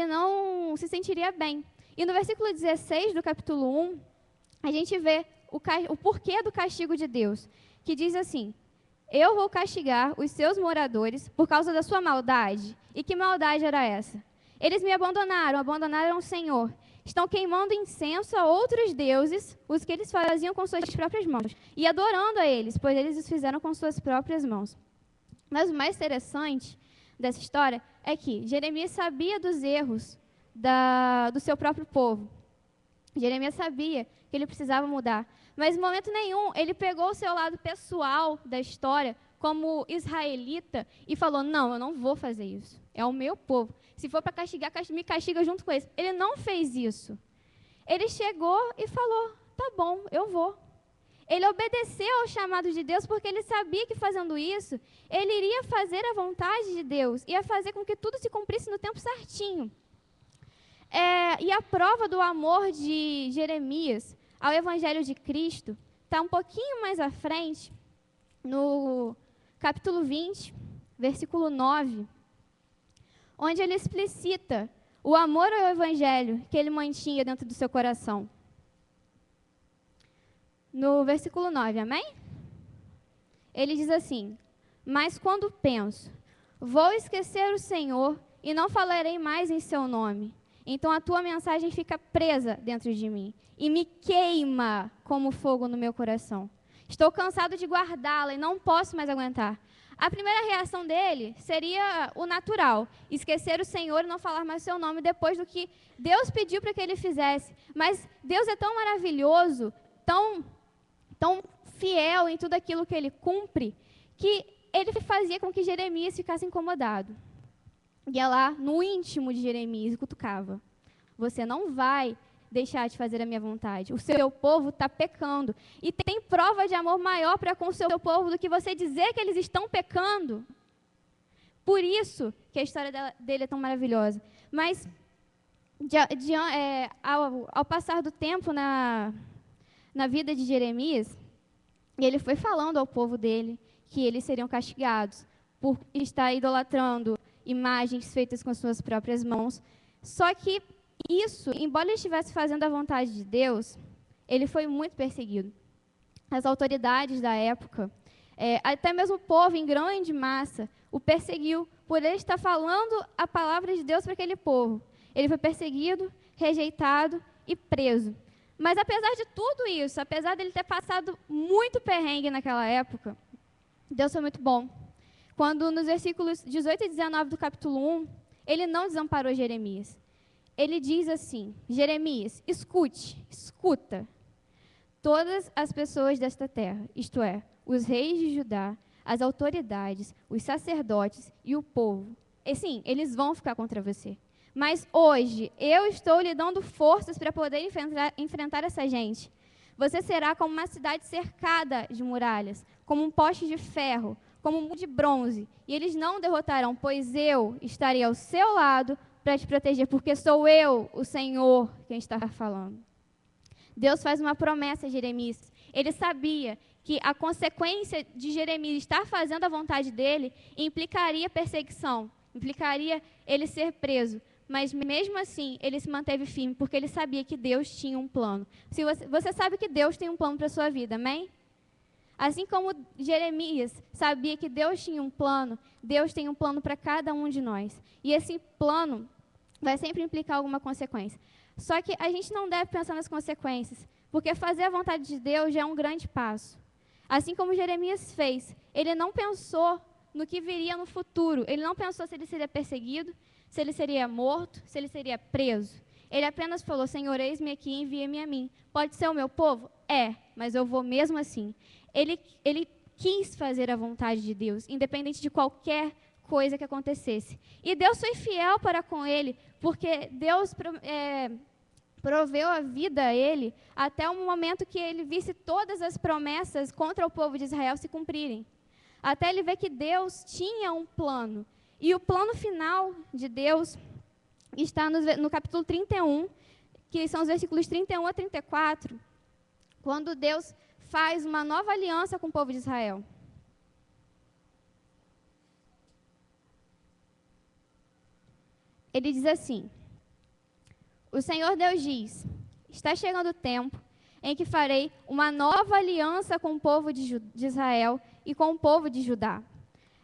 não se sentiria bem. E no versículo 16 do capítulo 1, a gente vê o porquê do castigo de Deus, que diz assim: eu vou castigar os seus moradores por causa da sua maldade. E que maldade era essa? Eles me abandonaram o Senhor. Estão queimando incenso a outros deuses, os que eles faziam com suas próprias mãos, e adorando a eles, pois eles os fizeram com suas próprias mãos. Mas o mais interessante dessa história é que Jeremias sabia dos erros do seu próprio povo. Jeremias sabia que ele precisava mudar, mas em momento nenhum ele pegou o seu lado pessoal da história como israelita e falou: não, eu não vou fazer isso, é o meu povo. Se for para castigar, me castiga junto com eles. Ele não fez isso. Ele chegou e falou: tá bom, eu vou. Ele obedeceu ao chamado de Deus porque ele sabia que fazendo isso, ele iria fazer a vontade de Deus, ia fazer com que tudo se cumprisse no tempo certinho. E a prova do amor de Jeremias ao Evangelho de Cristo está um pouquinho mais à frente, no capítulo 20, versículo 9, onde ele explicita o amor ao Evangelho que ele mantinha dentro do seu coração. No versículo 9, amém? Ele diz assim: mas quando penso, vou esquecer o Senhor e não falarei mais em seu nome, então a tua mensagem fica presa dentro de mim e me queima como fogo no meu coração. Estou cansado de guardá-la e não posso mais aguentar. A primeira reação dele seria o natural, esquecer o Senhor e não falar mais seu nome depois do que Deus pediu para que ele fizesse. Mas Deus é tão maravilhoso, tão fiel em tudo aquilo que ele cumpre, que ele fazia com que Jeremias ficasse incomodado. Ia lá no íntimo de Jeremias e cutucava: você não vai deixar de fazer a minha vontade. O seu povo está pecando. E tem prova de amor maior para com o seu povo do que você dizer que eles estão pecando. Por isso que a história dele é tão maravilhosa. Mas, ao passar do tempo na vida de Jeremias, ele foi falando ao povo dele que eles seriam castigados por estar idolatrando imagens feitas com suas próprias mãos. Só que isso, embora ele estivesse fazendo a vontade de Deus, ele foi muito perseguido. As autoridades da época, até mesmo o povo em grande massa, o perseguiu por ele estar falando a palavra de Deus para aquele povo. Ele foi perseguido, rejeitado e preso. Mas apesar de tudo isso, apesar dele ter passado muito perrengue naquela época, Deus foi muito bom. Quando nos versículos 18 e 19 do capítulo 1, ele não desamparou Jeremias. Ele diz assim: Jeremias, escuta, todas as pessoas desta terra, isto é, os reis de Judá, as autoridades, os sacerdotes e o povo, sim, eles vão ficar contra você. Mas hoje, eu estou lhe dando forças para poder enfrentar essa gente. Você será como uma cidade cercada de muralhas, como um poste de ferro, como um muro de bronze. E eles não derrotarão, pois eu estarei ao seu lado para te proteger, porque sou eu, o Senhor, quem está falando. Deus faz uma promessa a Jeremias. Ele sabia que a consequência de Jeremias estar fazendo a vontade dele implicaria perseguição, implicaria ele ser preso. Mas mesmo assim, ele se manteve firme, porque ele sabia que Deus tinha um plano. Se você sabe que Deus tem um plano para a sua vida, amém? Assim como Jeremias sabia que Deus tinha um plano, Deus tem um plano para cada um de nós. E esse plano vai sempre implicar alguma consequência. Só que a gente não deve pensar nas consequências, porque fazer a vontade de Deus já é um grande passo. Assim como Jeremias fez, ele não pensou no que viria no futuro, ele não pensou se ele seria perseguido, se ele seria morto, se ele seria preso. Ele apenas falou: Senhor, eis-me aqui, envia-me a mim. Pode ser o meu povo? Mas eu vou mesmo assim. Ele quis fazer a vontade de Deus, independente de qualquer coisa que acontecesse. E Deus foi fiel para com ele, porque Deus proveu a vida a ele até o momento que ele visse todas as promessas contra o povo de Israel se cumprirem. Até ele ver que Deus tinha um plano. E o plano final de Deus está no capítulo 31, que são os versículos 31 a 34, quando Deus faz uma nova aliança com o povo de Israel. Ele diz assim: o Senhor Deus diz, está chegando o tempo em que farei uma nova aliança com o povo de Israel e com o povo de Judá.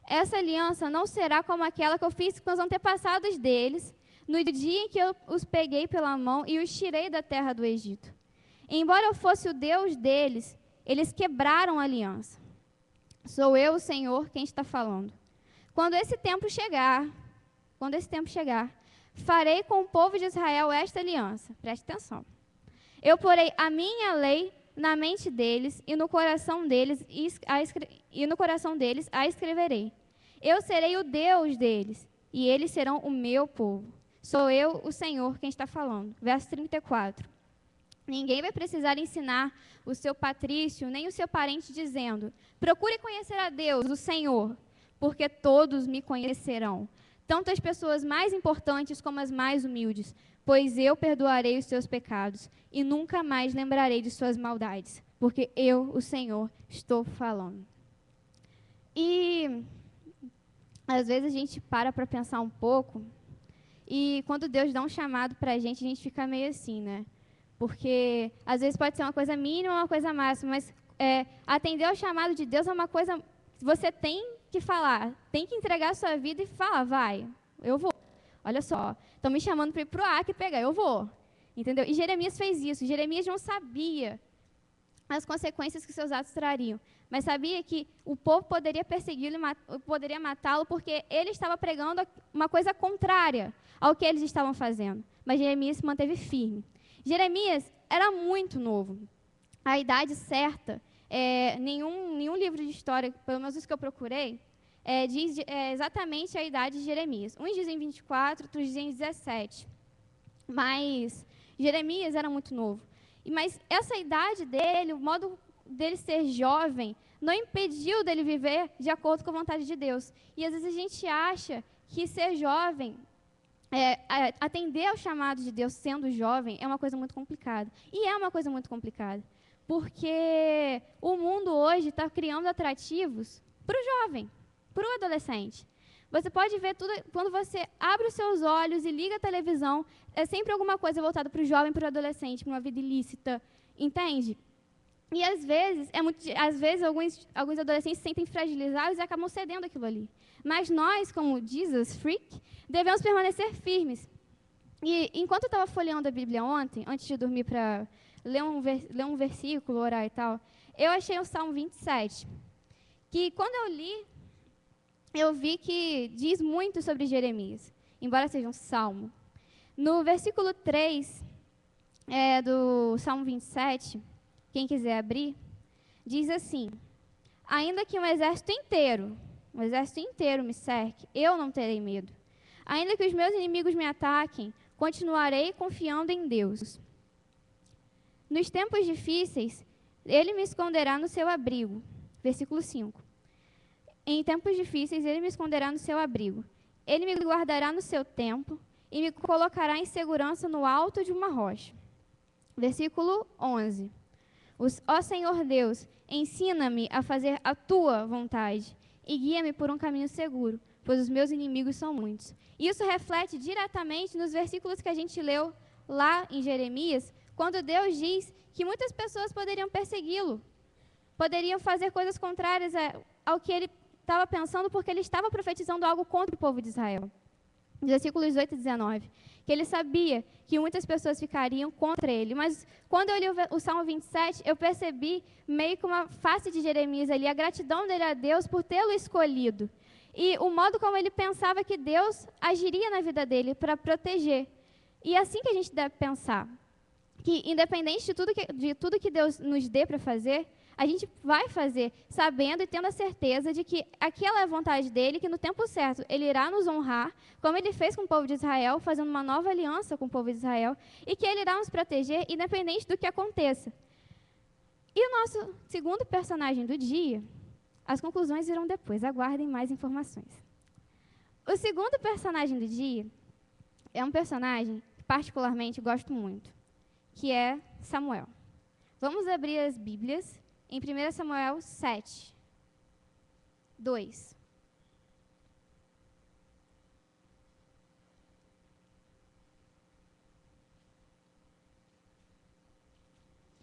Essa aliança não será como aquela que eu fiz com os antepassados deles, no dia em que eu os peguei pela mão e os tirei da terra do Egito. Embora eu fosse o Deus deles, eles quebraram a aliança. Sou eu, o Senhor, quem está falando. Quando esse tempo chegar, farei com o povo de Israel esta aliança. Preste atenção. Eu porei a minha lei na mente deles e no coração deles a escreverei. Eu serei o Deus deles e eles serão o meu povo. Sou eu, o Senhor, quem está falando. Verso 34. Ninguém vai precisar ensinar o seu patrício nem o seu parente dizendo: procure conhecer a Deus, o Senhor, porque todos me conhecerão, tanto as pessoas mais importantes como as mais humildes, pois eu perdoarei os seus pecados e nunca mais lembrarei de suas maldades, porque eu, o Senhor, estou falando. E às vezes a gente para pensar um pouco, e quando Deus dá um chamado para a gente fica meio assim, né? Porque às vezes pode ser uma coisa mínima, uma coisa máxima, mas atender ao chamado de Deus é uma coisa que você tem que falar, tem que entregar a sua vida e falar: vai, eu vou. Olha só, estão me chamando para ir para o Acre e pegar, eu vou. Entendeu? E Jeremias fez isso. Jeremias não sabia as consequências que seus atos trariam, mas sabia que o povo poderia persegui-lo, poderia matá-lo, porque ele estava pregando uma coisa contrária ao que eles estavam fazendo. Mas Jeremias se manteve firme. Jeremias era muito novo. A idade certa, nenhum livro de história, pelo menos os que eu procurei, diz exatamente a idade de Jeremias. Uns dizem 24, outros dizem 17. Mas Jeremias era muito novo. Mas essa idade dele, o modo dele ser jovem, não impediu dele viver de acordo com a vontade de Deus. E às vezes a gente acha que ser jovem, atender ao chamado de Deus sendo jovem, é uma coisa muito complicada. E é uma coisa muito complicada. Porque o mundo hoje está criando atrativos para o jovem, para o adolescente. Você pode ver tudo, quando você abre os seus olhos e liga a televisão, é sempre alguma coisa voltada para o jovem, para o adolescente, para uma vida ilícita, entende? E às vezes alguns adolescentes se sentem fragilizados e acabam cedendo aquilo ali. Mas nós, como Jesus Freak, devemos permanecer firmes. E enquanto eu estava folheando a Bíblia ontem, antes de dormir para ler um versículo, orar e tal, eu achei o Salmo 27, que quando eu li, eu vi que diz muito sobre Jeremias, embora seja um salmo. No versículo 3 do Salmo 27, quem quiser abrir, diz assim: ainda que um exército inteiro me cerque, eu não terei medo. Ainda que os meus inimigos me ataquem, continuarei confiando em Deus. Nos tempos difíceis, ele me esconderá no seu abrigo. Versículo 5. Em tempos difíceis, ele me esconderá no seu abrigo. Ele me guardará no seu templo e me colocará em segurança no alto de uma rocha. Versículo 11. Ó Senhor Deus, ensina-me a fazer a tua vontade e guia-me por um caminho seguro, pois os meus inimigos são muitos. Isso reflete diretamente nos versículos que a gente leu lá em Jeremias, quando Deus diz que muitas pessoas poderiam persegui-lo, poderiam fazer coisas contrárias ao que ele estava pensando, porque ele estava profetizando algo contra o povo de Israel. Versículos 8 e 19, que ele sabia que muitas pessoas ficariam contra ele. Mas quando eu li o Salmo 27, eu percebi meio que uma face de Jeremias ali, a gratidão dele a Deus por tê-lo escolhido. E o modo como ele pensava que Deus agiria na vida dele para proteger. E é assim que a gente deve pensar, que independente de tudo que Deus nos dê para fazer, a gente vai fazer sabendo e tendo a certeza de que aquela é a vontade dele, que no tempo certo ele irá nos honrar, como ele fez com o povo de Israel, fazendo uma nova aliança com o povo de Israel, e que ele irá nos proteger independente do que aconteça. E o nosso segundo personagem do dia, as conclusões virão depois, aguardem mais informações. O segundo personagem do dia é um personagem que particularmente gosto muito, que é Samuel. Vamos abrir as Bíblias em 1 Samuel 7, 2.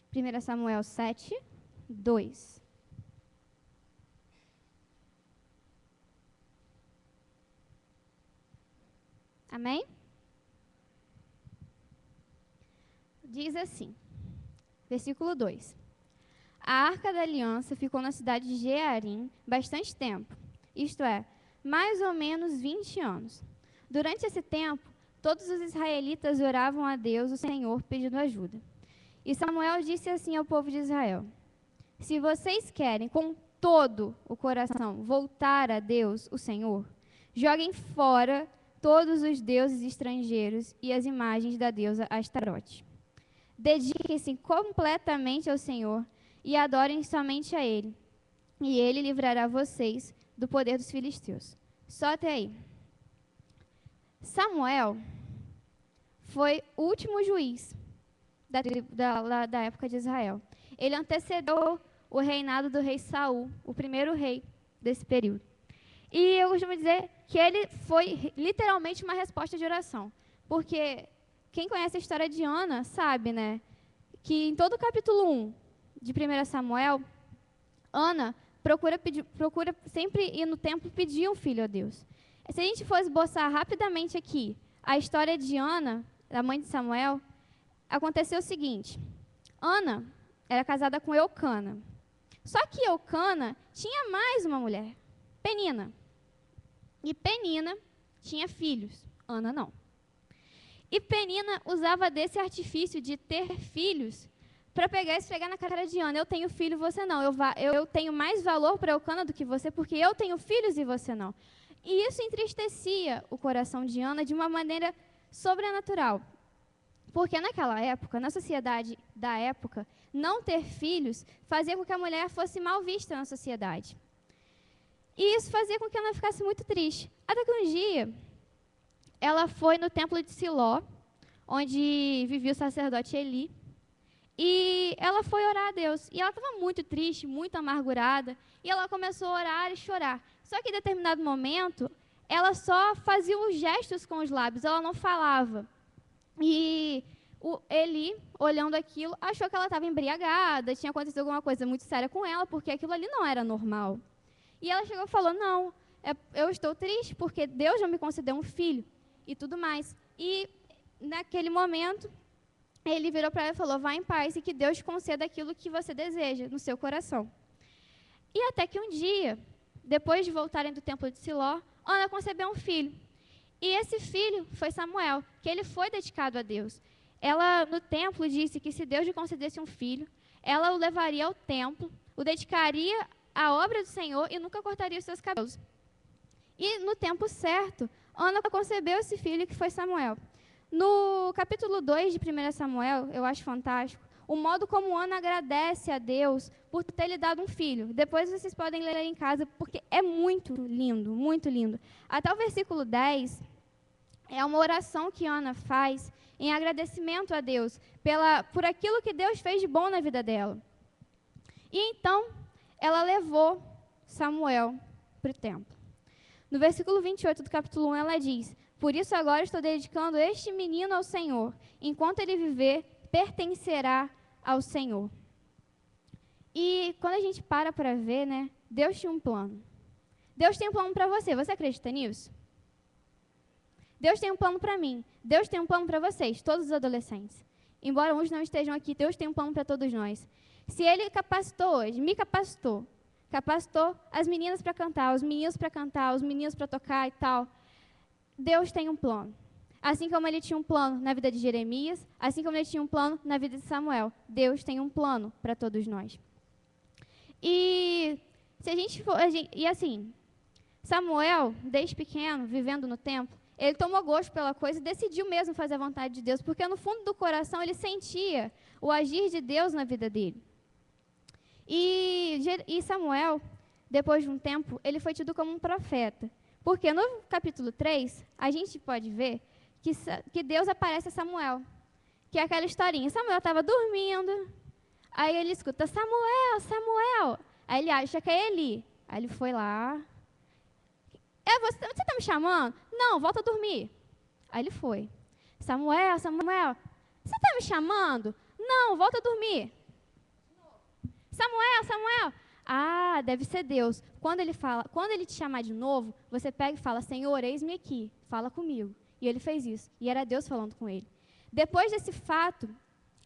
Primeira Samuel 7, 2. Amém? Diz assim, versículo 2. A Arca da Aliança ficou na cidade de Jearim bastante tempo, isto é, mais ou menos 20 anos. Durante esse tempo, todos os israelitas oravam a Deus, o Senhor, pedindo ajuda. E Samuel disse assim ao povo de Israel: se vocês querem com todo o coração voltar a Deus, o Senhor, joguem fora todos os deuses estrangeiros e as imagens da deusa Astarote. Dediquem-se completamente ao Senhor e adorem somente a Ele, e Ele livrará vocês do poder dos filisteus. Só até aí. Samuel foi o último juiz da época de Israel. Ele antecedeu o reinado do rei Saul, o primeiro rei desse período. E eu costumo dizer que ele foi literalmente uma resposta de oração. Porque quem conhece a história de Ana sabe, né, que em todo o capítulo 1 de 1 Samuel, Ana procura sempre ir no templo pedir um filho a Deus. Se a gente for esboçar rapidamente aqui a história de Ana, a mãe de Samuel, aconteceu o seguinte: Ana era casada com Eucana. Só que Eucana tinha mais uma mulher, Penina. E Penina tinha filhos, Ana não. E Penina usava desse artifício de ter filhos para pegar e esfregar na cara de Ana. Eu tenho filho, você não. Eu tenho mais valor para Eucana do que você, porque eu tenho filhos e você não. E isso entristecia o coração de Ana de uma maneira sobrenatural. Porque naquela época, na sociedade da época, não ter filhos fazia com que a mulher fosse mal vista na sociedade. E isso fazia com que ela ficasse muito triste. Até que um dia, ela foi no templo de Siló, onde vivia o sacerdote Eli, e ela foi orar a Deus. E ela estava muito triste, muito amargurada, e ela começou a orar e chorar. Só que em determinado momento, ela só fazia os gestos com os lábios, ela não falava. E o Eli, olhando aquilo, achou que ela estava embriagada, tinha acontecido alguma coisa muito séria com ela, porque aquilo ali não era normal. E ela chegou e falou: não, eu estou triste porque Deus já me concedeu um filho e tudo mais. E naquele momento, ele virou para ela e falou: vá em paz e que Deus te conceda aquilo que você deseja no seu coração. E até que um dia, depois de voltarem do templo de Siló, Ana concebeu um filho. E esse filho foi Samuel, que ele foi dedicado a Deus. Ela, no templo, disse que se Deus lhe concedesse um filho, ela o levaria ao templo, o dedicaria à obra do Senhor e nunca cortaria os seus cabelos. E no tempo certo, Ana concebeu esse filho, que foi Samuel. No capítulo 2 de 1 Samuel, eu acho fantástico, o modo como Ana agradece a Deus por ter lhe dado um filho. Depois vocês podem ler em casa, porque é muito lindo, muito lindo. Até o versículo 10 é uma oração que Ana faz em agradecimento a Deus por aquilo que Deus fez de bom na vida dela. E então, ela levou Samuel para o templo. No versículo 28 do capítulo 1, ela diz: por isso agora estou dedicando este menino ao Senhor. Enquanto ele viver, pertencerá ao Senhor. E quando a gente para ver, né, Deus tinha um plano. Deus tem um plano para você. Você acredita nisso? Deus tem um plano para mim. Deus tem um plano para vocês, todos os adolescentes. Embora uns não estejam aqui, Deus tem um plano para todos nós. Se Ele capacitou hoje, me capacitou as meninas para cantar, os meninos para cantar, os meninos para tocar e tal, Deus tem um plano. Assim como Ele tinha um plano na vida de Jeremias, assim como Ele tinha um plano na vida de Samuel, Deus tem um plano para todos nós. E se a gente for, assim, Samuel, desde pequeno, vivendo no templo, ele tomou gosto pela coisa e decidiu mesmo fazer a vontade de Deus, porque no fundo do coração ele sentia o agir de Deus na vida dele. E Samuel, depois de um tempo, ele foi tido como um profeta. Porque no capítulo 3, a gente pode ver que Deus aparece a Samuel, que é aquela historinha. Samuel estava dormindo, aí ele escuta, Samuel, Samuel. Aí ele acha que é Eli. Aí ele foi lá. Você está me chamando? Não, volta a dormir. Aí ele foi. Samuel, Samuel, você está me chamando? Não, volta a dormir. Samuel, Samuel. Ah, deve ser Deus. Quando ele te chamar de novo, você pega e fala, Senhor, eis-me aqui, fala comigo. E ele fez isso. E era Deus falando com ele. Depois desse fato,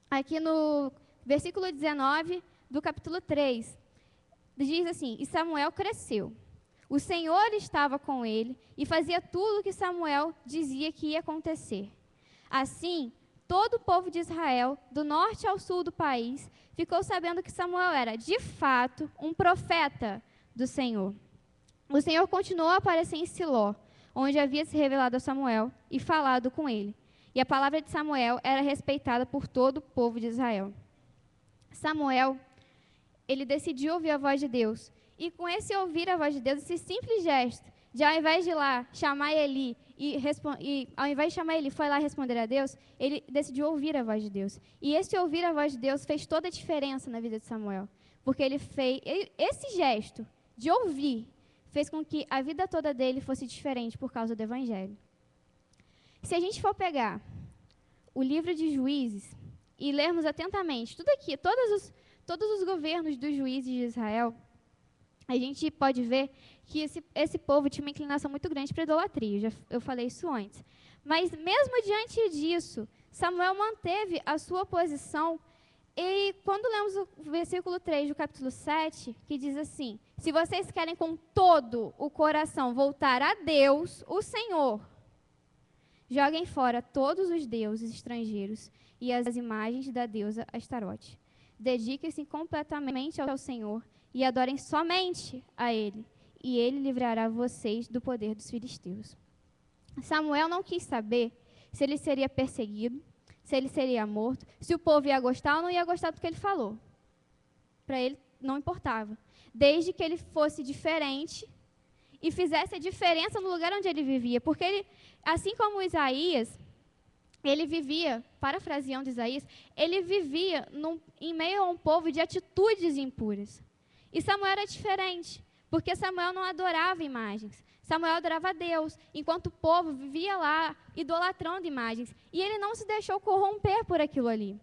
aqui no versículo 19 do capítulo 3, diz assim, e Samuel cresceu. O Senhor estava com ele e fazia tudo o que Samuel dizia que ia acontecer. Assim, todo o povo de Israel, do norte ao sul do país, ficou sabendo que Samuel era, de fato, um profeta do Senhor. O Senhor continuou a aparecer em Siló, onde havia se revelado a Samuel e falado com ele. E a palavra de Samuel era respeitada por todo o povo de Israel. Samuel, ele decidiu ouvir a voz de Deus. E com esse ouvir a voz de Deus, esse simples gesto, de ao invés de ir lá chamar Eli, ao invés de chamar Eli, foi lá responder a Deus, ele decidiu ouvir a voz de Deus. E esse ouvir a voz de Deus fez toda a diferença na vida de Samuel. Porque esse gesto de ouvir fez com que a vida toda dele fosse diferente por causa do Evangelho. Se a gente for pegar o livro de Juízes e lermos atentamente tudo aqui, todos os governos dos juízes de Israel, a gente pode ver que esse povo tinha uma inclinação muito grande para a idolatria. Eu falei isso antes. Mas mesmo diante disso, Samuel manteve a sua posição. E quando lemos o versículo 3 do capítulo 7, que diz assim, se vocês querem com todo o coração voltar a Deus, o Senhor, joguem fora todos os deuses estrangeiros e as imagens da deusa Astarote. Dediquem-se completamente ao Senhor e adorem somente a Ele, e Ele livrará vocês do poder dos filisteus. Samuel não quis saber se ele seria perseguido, se ele seria morto, se o povo ia gostar ou não ia gostar do que ele falou. Para ele não importava, desde que ele fosse diferente e fizesse a diferença no lugar onde ele vivia, porque ele, assim como Isaías, ele vivia, parafraseando Isaías, ele vivia em meio a um povo de atitudes impuras. E Samuel era diferente, porque Samuel não adorava imagens. Samuel adorava a Deus, enquanto o povo vivia lá idolatrando imagens. E ele não se deixou corromper por aquilo ali.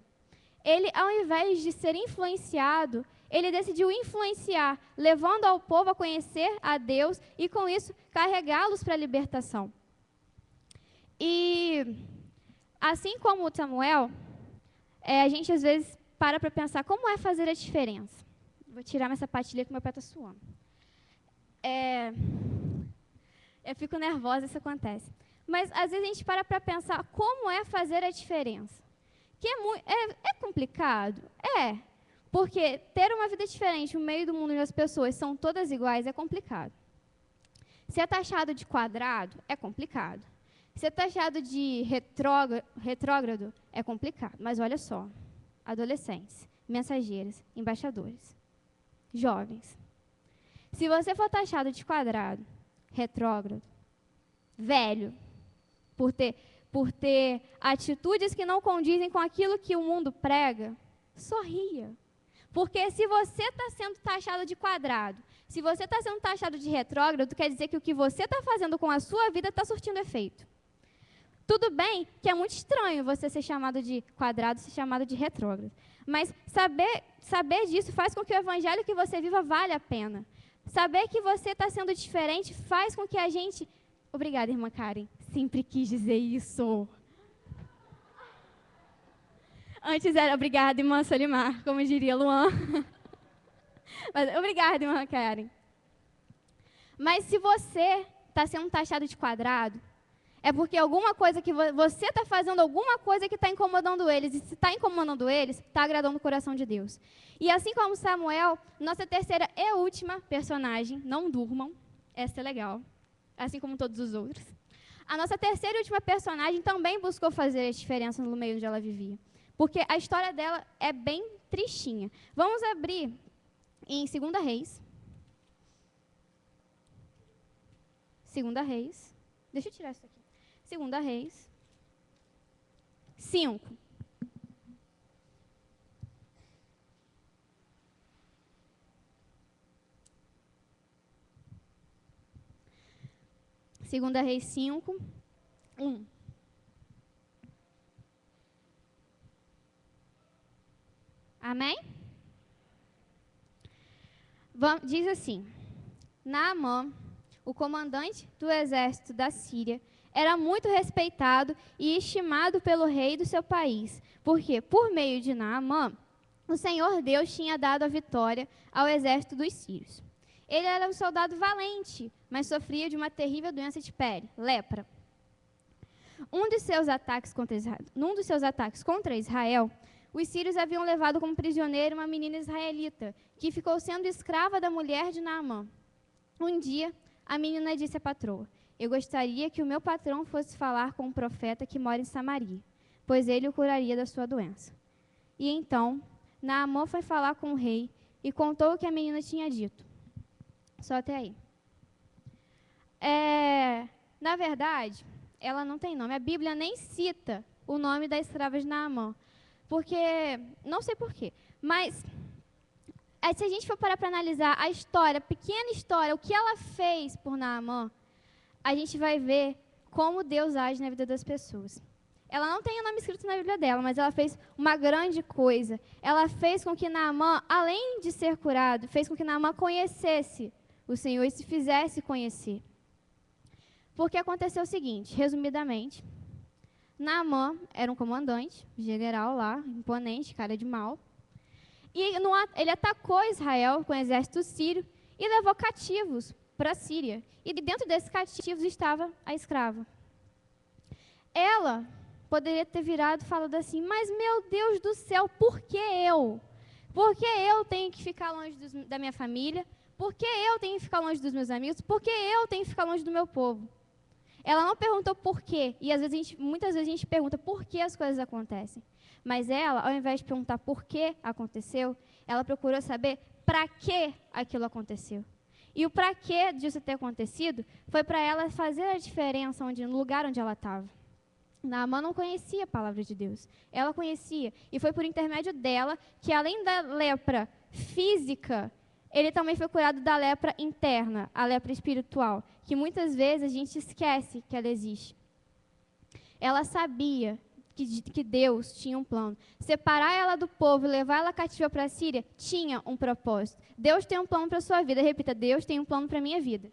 Ele, ao invés de ser influenciado, ele decidiu influenciar, levando ao povo a conhecer a Deus e, com isso, carregá-los para a libertação. E, assim como Samuel, a gente às vezes para pensar como é fazer a diferença. Vou tirar essa pastilha que meu pé está suando. Eu fico nervosa, isso acontece. Mas, às vezes, a gente para pensar como é fazer a diferença. Que é complicado? É. Porque ter uma vida diferente no meio do mundo onde as pessoas são todas iguais é complicado. Ser taxado de quadrado é complicado. Ser taxado de retrógrado é complicado. Mas, olha só. Adolescentes, mensageiras, embaixadores, jovens. Se você for taxado de quadrado, retrógrado, velho, por ter atitudes que não condizem com aquilo que o mundo prega, sorria. Porque se você está sendo taxado de quadrado, se você está sendo taxado de retrógrado, quer dizer que o que você está fazendo com a sua vida está surtindo efeito. Tudo bem que é muito estranho você ser chamado de quadrado, ser chamado de retrógrado. Mas saber disso faz com que o evangelho que você viva vale a pena. Saber que você está sendo diferente faz com que a gente... Obrigada, irmã Karen. Sempre quis dizer isso. Antes era obrigada, irmã Solimar, como diria Luan. Mas, obrigada, irmã Karen. Mas se você está sendo taxado de quadrado, é porque alguma coisa que você está fazendo, alguma coisa que está incomodando eles. E se está incomodando eles, está agradando o coração de Deus. E assim como Samuel, nossa terceira e última personagem, não durmam, essa é legal, assim como todos os outros. A nossa terceira e última personagem também buscou fazer a diferença no meio onde ela vivia. Porque a história dela é bem tristinha. Vamos abrir em 2 Reis. 2 Reis. Deixa eu tirar isso aqui. 2 Reis, 5. Segunda Reis 5, 1. Amém? Diz assim: Naamã, o comandante do exército da Síria, era muito respeitado e estimado pelo rei do seu país, porque, por meio de Naamã, o Senhor Deus tinha dado a vitória ao exército dos sírios. Ele era um soldado valente, mas sofria de uma terrível doença de pele, lepra. Num dos seus ataques contra Israel, os sírios haviam levado como prisioneira uma menina israelita, que ficou sendo escrava da mulher de Naamã. Um dia, a menina disse à patroa: eu gostaria que o meu patrão fosse falar com um profeta que mora em Samaria, pois ele o curaria da sua doença. E então, Naamã foi falar com o rei e contou o que a menina tinha dito. Só até aí. Na verdade, ela não tem nome. A Bíblia nem cita o nome da escrava de Naamã. Porque, não sei porquê, mas se a gente for parar para analisar a história, a pequena história, o que ela fez por Naamã, a gente vai ver como Deus age na vida das pessoas. Ela não tem o nome escrito na Bíblia dela, mas ela fez uma grande coisa. Ela fez com que Naamã, além de ser curado, fez com que Naamã conhecesse o Senhor e se fizesse conhecer. Porque aconteceu o seguinte, resumidamente: Naamã era um comandante, general lá, imponente, cara de mal. E ele atacou Israel com o exército sírio e levou cativos para a Síria. E dentro desses cativos estava a escrava. Ela poderia ter virado e falado assim: mas meu Deus do céu, por que eu? Por que eu tenho que ficar longe da minha família? Por que eu tenho que ficar longe dos meus amigos? Por que eu tenho que ficar longe do meu povo? Ela não perguntou por quê, e muitas vezes a gente pergunta por que as coisas acontecem. Mas ela, ao invés de perguntar por que aconteceu, ela procurou saber para que aquilo aconteceu. E o para que disso ter acontecido foi para ela fazer a diferença no lugar onde ela estava. Naamã não conhecia a palavra de Deus. Ela conhecia, e foi por intermédio dela que, além da lepra física, ele também foi curado da lepra interna, a lepra espiritual, que muitas vezes a gente esquece que ela existe. Ela sabia que Deus tinha um plano. Separar ela do povo e levar ela cativa para a Síria tinha um propósito. Deus tem um plano para a sua vida. Repita: Deus tem um plano para a minha vida.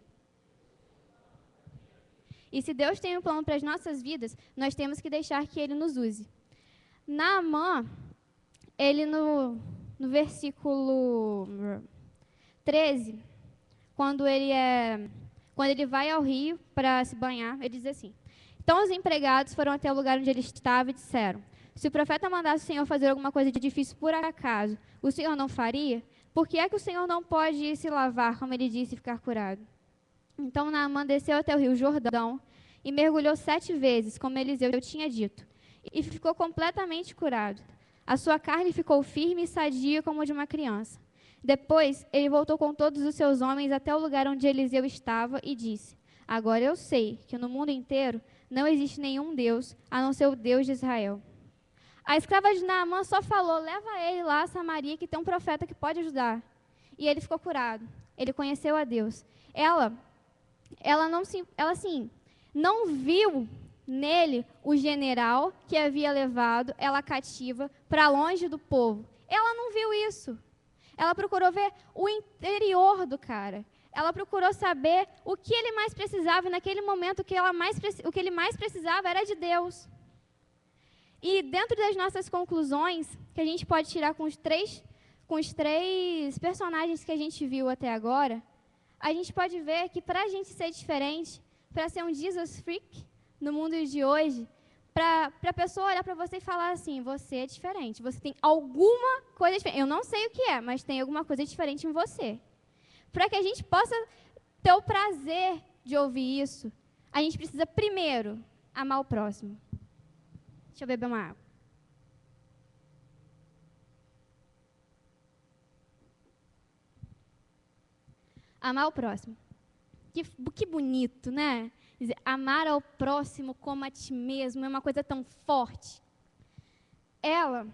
E se Deus tem um plano para as nossas vidas, nós temos que deixar que Ele nos use. Naamã, ele no versículo 13, quando ele vai ao rio para se banhar, ele diz assim: então os empregados foram até o lugar onde ele estava e disseram: se o profeta mandasse o Senhor fazer alguma coisa de difícil por acaso, o Senhor não faria? Por que é que o Senhor não pode ir se lavar, como ele disse, e ficar curado? Então Naamã desceu até o rio Jordão e mergulhou 7 vezes, como Eliseu tinha dito, e ficou completamente curado. A sua carne ficou firme e sadia como a de uma criança. Depois, ele voltou com todos os seus homens até o lugar onde Eliseu estava e disse: agora eu sei que no mundo inteiro não existe nenhum Deus, a não ser o Deus de Israel. A escrava de Naamã só falou: leva ele lá a Samaria, que tem um profeta que pode ajudar. E ele ficou curado. Ele conheceu a Deus. Ela não viu nele o general que havia levado ela cativa para longe do povo. Ela não viu isso. Ela procurou ver o interior do cara. Ela procurou saber o que ele mais precisava, e naquele momento o que ele mais precisava era de Deus. E dentro das nossas conclusões, que a gente pode tirar com os três personagens que a gente viu até agora, a gente pode ver que para a gente ser diferente, para ser um Jesus freak no mundo de hoje, para a pessoa olhar para você e falar assim: você é diferente, você tem alguma coisa diferente. Eu não sei o que é, mas tem alguma coisa diferente em você. Para que a gente possa ter o prazer de ouvir isso, a gente precisa primeiro amar o próximo. Deixa eu beber uma água. Amar o próximo. Que bonito, né? Dizer, amar ao próximo como a ti mesmo é uma coisa tão forte. Ela,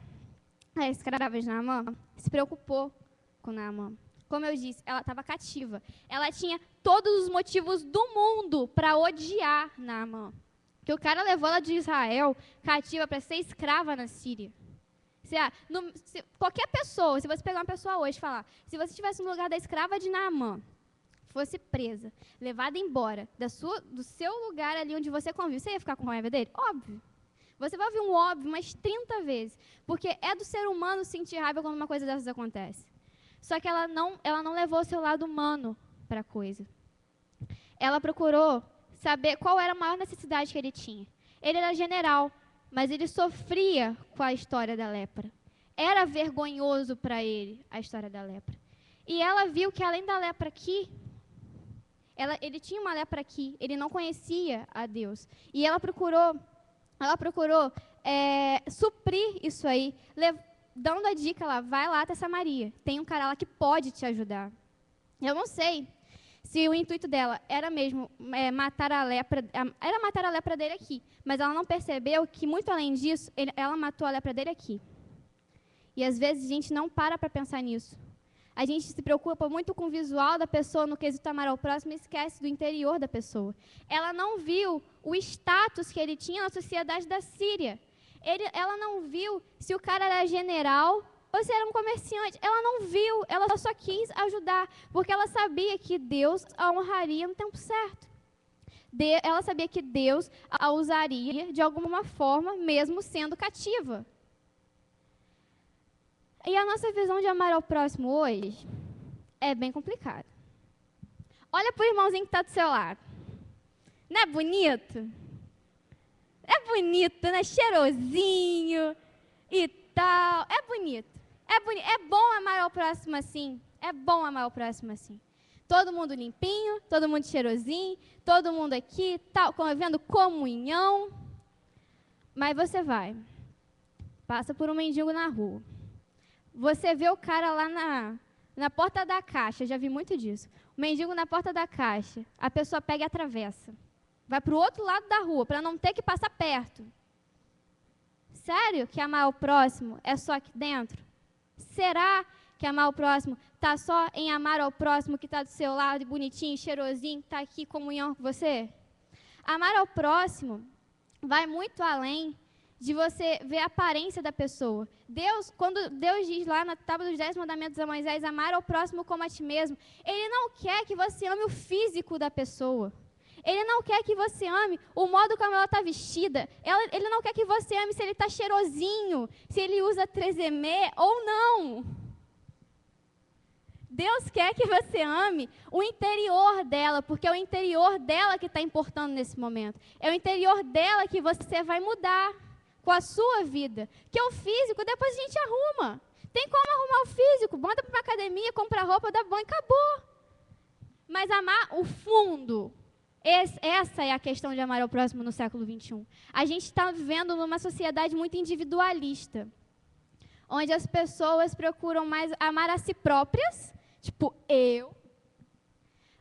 a escrava de Naamã, se preocupou com Naamã. Como eu disse, ela estava cativa. Ela tinha todos os motivos do mundo para odiar Naamã. Que o cara levou ela de Israel cativa para ser escrava na Síria. Qualquer pessoa, se você pegar uma pessoa hoje e falar, se você estivesse no lugar da escrava de Naamã, fosse presa, levada embora do seu lugar ali onde você convive, você ia ficar com raiva dele? Óbvio. Você vai ouvir um óbvio umas 30 vezes, porque é do ser humano sentir raiva quando uma coisa dessas acontece. Só que ela não levou o seu lado humano para a coisa. Ela procurou saber qual era a maior necessidade que ele tinha. Ele era general, mas ele sofria com a história da lepra. Era vergonhoso para ele a história da lepra. E ela viu que além da lepra aqui, ele tinha uma lepra aqui, ele não conhecia a Deus. E ela procurou suprir isso aí, dando a dica lá, vai lá até Samaria, tem um cara lá que pode te ajudar. Eu não sei se o intuito dela era mesmo matar a lepra dele aqui, mas ela não percebeu que, muito além disso, ela matou a lepra dele aqui. E às vezes a gente não para pensar nisso. A gente se preocupa muito com o visual da pessoa no quesito amar ao próximo e esquece do interior da pessoa. Ela não viu o status que ele tinha na sociedade da Síria. Ela não viu se o cara era general ou se era um comerciante. Ela não viu, ela só quis ajudar, porque ela sabia que Deus a honraria no tempo certo. Ela sabia que Deus a usaria de alguma forma, mesmo sendo cativa. E a nossa visão de amar ao próximo hoje é bem complicada. Olha para o irmãozinho que está do seu lado. Não é bonito? É bonito, né? Cheirosinho e tal. É bonito. É bom amar ao próximo assim. É bom amar ao próximo assim. Todo mundo limpinho, todo mundo cheirosinho, todo mundo aqui, tal, vendo comunhão. Mas você passa por um mendigo na rua. Você vê o cara lá na porta da caixa, já vi muito disso. O mendigo na porta da caixa, a pessoa pega e atravessa. Vai para o outro lado da rua, para não ter que passar perto. Sério que amar o próximo é só aqui dentro? Será que amar o próximo está só em amar ao próximo que está do seu lado, bonitinho, cheirosinho, está aqui em comunhão com você? Amar ao próximo vai muito além de você ver a aparência da pessoa. Quando Deus diz lá na tábua dos 10 mandamentos a Moisés, amar ao próximo como a ti mesmo, Ele não quer que você ame o físico da pessoa. Ele não quer que você ame o modo como ela está vestida. Ele não quer que você ame se ele está cheirosinho, se ele usa 3M ou não. Deus quer que você ame o interior dela, porque é o interior dela que está importando nesse momento. É o interior dela que você vai mudar com a sua vida. Que o físico, depois a gente arruma. Tem como arrumar o físico, bota para uma academia, compra roupa, dá bom e acabou. Mas amar o fundo, essa é a questão de amar ao próximo no século XXI. A gente está vivendo numa sociedade muito individualista, onde as pessoas procuram mais amar a si próprias, tipo eu,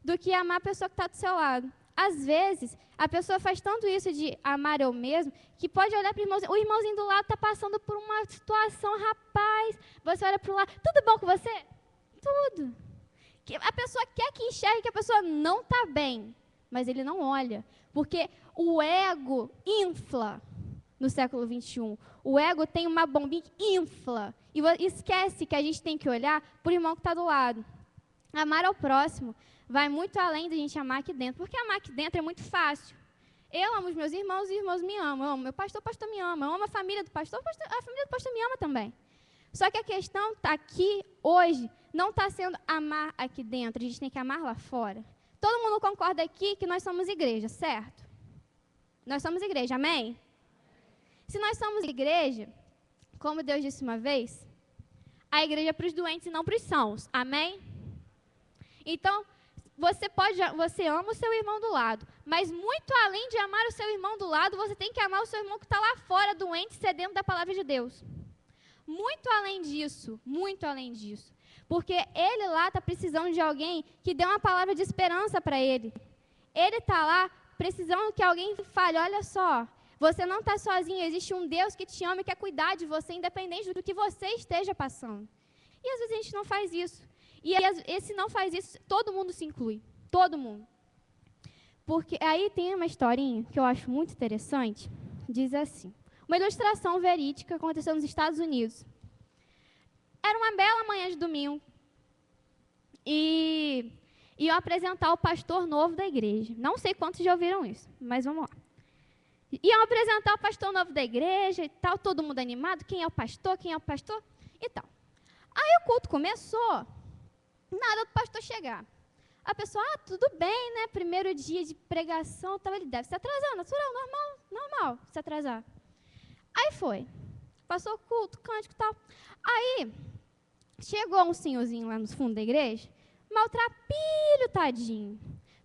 do que amar a pessoa que está do seu lado. Às vezes, a pessoa faz tanto isso de amar eu mesmo, que pode olhar para o irmãozinho do lado está passando por uma situação, rapaz, você olha para o lado, tudo bom com você? Tudo. A pessoa quer que enxergue que a pessoa não está bem, mas ele não olha, porque o ego infla no século XXI. O ego tem uma bombinha que infla, e esquece que a gente tem que olhar para o irmão que está do lado. Amar ao próximo vai muito além da gente amar aqui dentro, porque amar aqui dentro é muito fácil. Eu amo os meus irmãos me amam. Eu amo meu pastor, o pastor me ama. Eu amo a família do pastor, a família do pastor me ama também. Só que a questão está aqui, hoje, não está sendo amar aqui dentro, a gente tem que amar lá fora. Todo mundo concorda aqui que nós somos igreja, certo? Nós somos igreja, amém? Se nós somos igreja, como Deus disse uma vez, a igreja é para os doentes e não para os sãos, amém? Então, você ama o seu irmão do lado, mas muito além de amar o seu irmão do lado, você tem que amar o seu irmão que está lá fora, doente, sedento da palavra de Deus. Muito além disso, porque ele lá está precisando de alguém que dê uma palavra de esperança para ele. Ele está lá precisando que alguém fale, olha só, Você não está sozinho, existe um Deus que te ama e quer cuidar de você, independente do que você esteja passando. E às vezes a gente não faz isso. E esse não faz isso, todo mundo se inclui. Todo mundo. Porque aí tem uma historinha que eu acho muito interessante, diz assim, uma ilustração verídica que aconteceu nos Estados Unidos. Era uma bela manhã de domingo e iam apresentar o pastor novo da igreja. Não sei quantos já ouviram isso, mas vamos lá. Iam apresentar o pastor novo da igreja e tal, todo mundo animado, quem é o pastor e tal. Aí o culto começou, nada do pastor chegar. A pessoa, tudo bem, né? Primeiro dia de pregação, ele deve se atrasar, natural, normal se atrasar. Aí foi, passou o culto, cântico e tal. Aí, chegou um senhorzinho lá no fundo da igreja, maltrapilho, tadinho,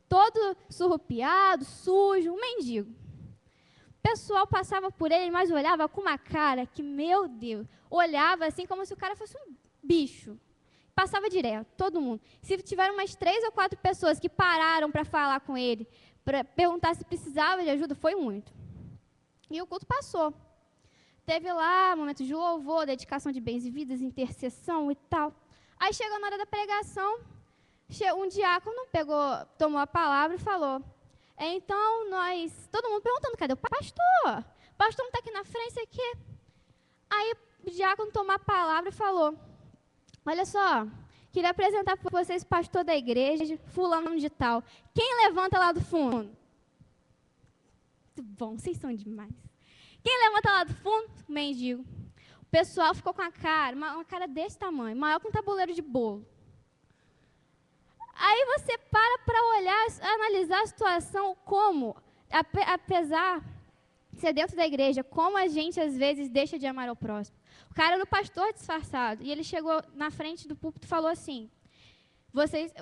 todo surrupiado, sujo, um mendigo. O pessoal passava por ele, mas olhava com uma cara que, meu Deus, olhava assim como se o cara fosse um bicho. Passava direto, todo mundo. Se tiveram umas 3 ou 4 pessoas que pararam para falar com ele, para perguntar se precisava de ajuda, foi muito. E o culto passou. Teve lá momentos de louvor, dedicação de bens e vidas, intercessão e tal. Aí chegou na hora da pregação, um diácono tomou a palavra e falou, então todo mundo perguntando, cadê o pastor? O pastor não está aqui na frente, isso aqui. Aí o diácono tomou a palavra e falou, olha só, queria apresentar para vocês o pastor da igreja, fulano de tal. Quem levanta lá do fundo? Muito bom, vocês são demais. Quem levanta lá do fundo? O mendigo. O pessoal ficou com a cara, uma cara desse tamanho, maior que um tabuleiro de bolo. Aí você para olhar, analisar a situação como, apesar de ser dentro da igreja, como a gente às vezes deixa de amar ao próximo. O cara era o pastor disfarçado, e ele chegou na frente do púlpito e falou assim,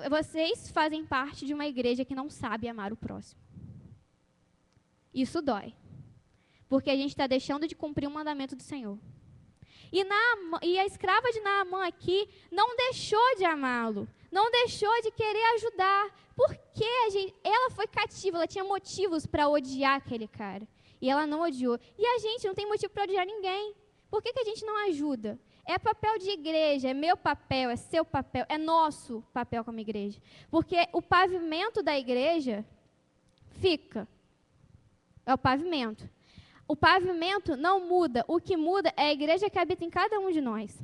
vocês fazem parte de uma igreja que não sabe amar o próximo. Isso dói, porque a gente está deixando de cumprir o mandamento do Senhor. E a escrava de Naamã aqui não deixou de amá-lo, não deixou de querer ajudar, porque ela foi cativa, ela tinha motivos para odiar aquele cara, e ela não odiou. E a gente não tem motivo para odiar ninguém. Por que a gente não ajuda? É papel de igreja, é meu papel, é seu papel, é nosso papel como igreja. Porque o pavimento da igreja fica. É o pavimento. O pavimento não muda, o que muda é a igreja que habita em cada um de nós.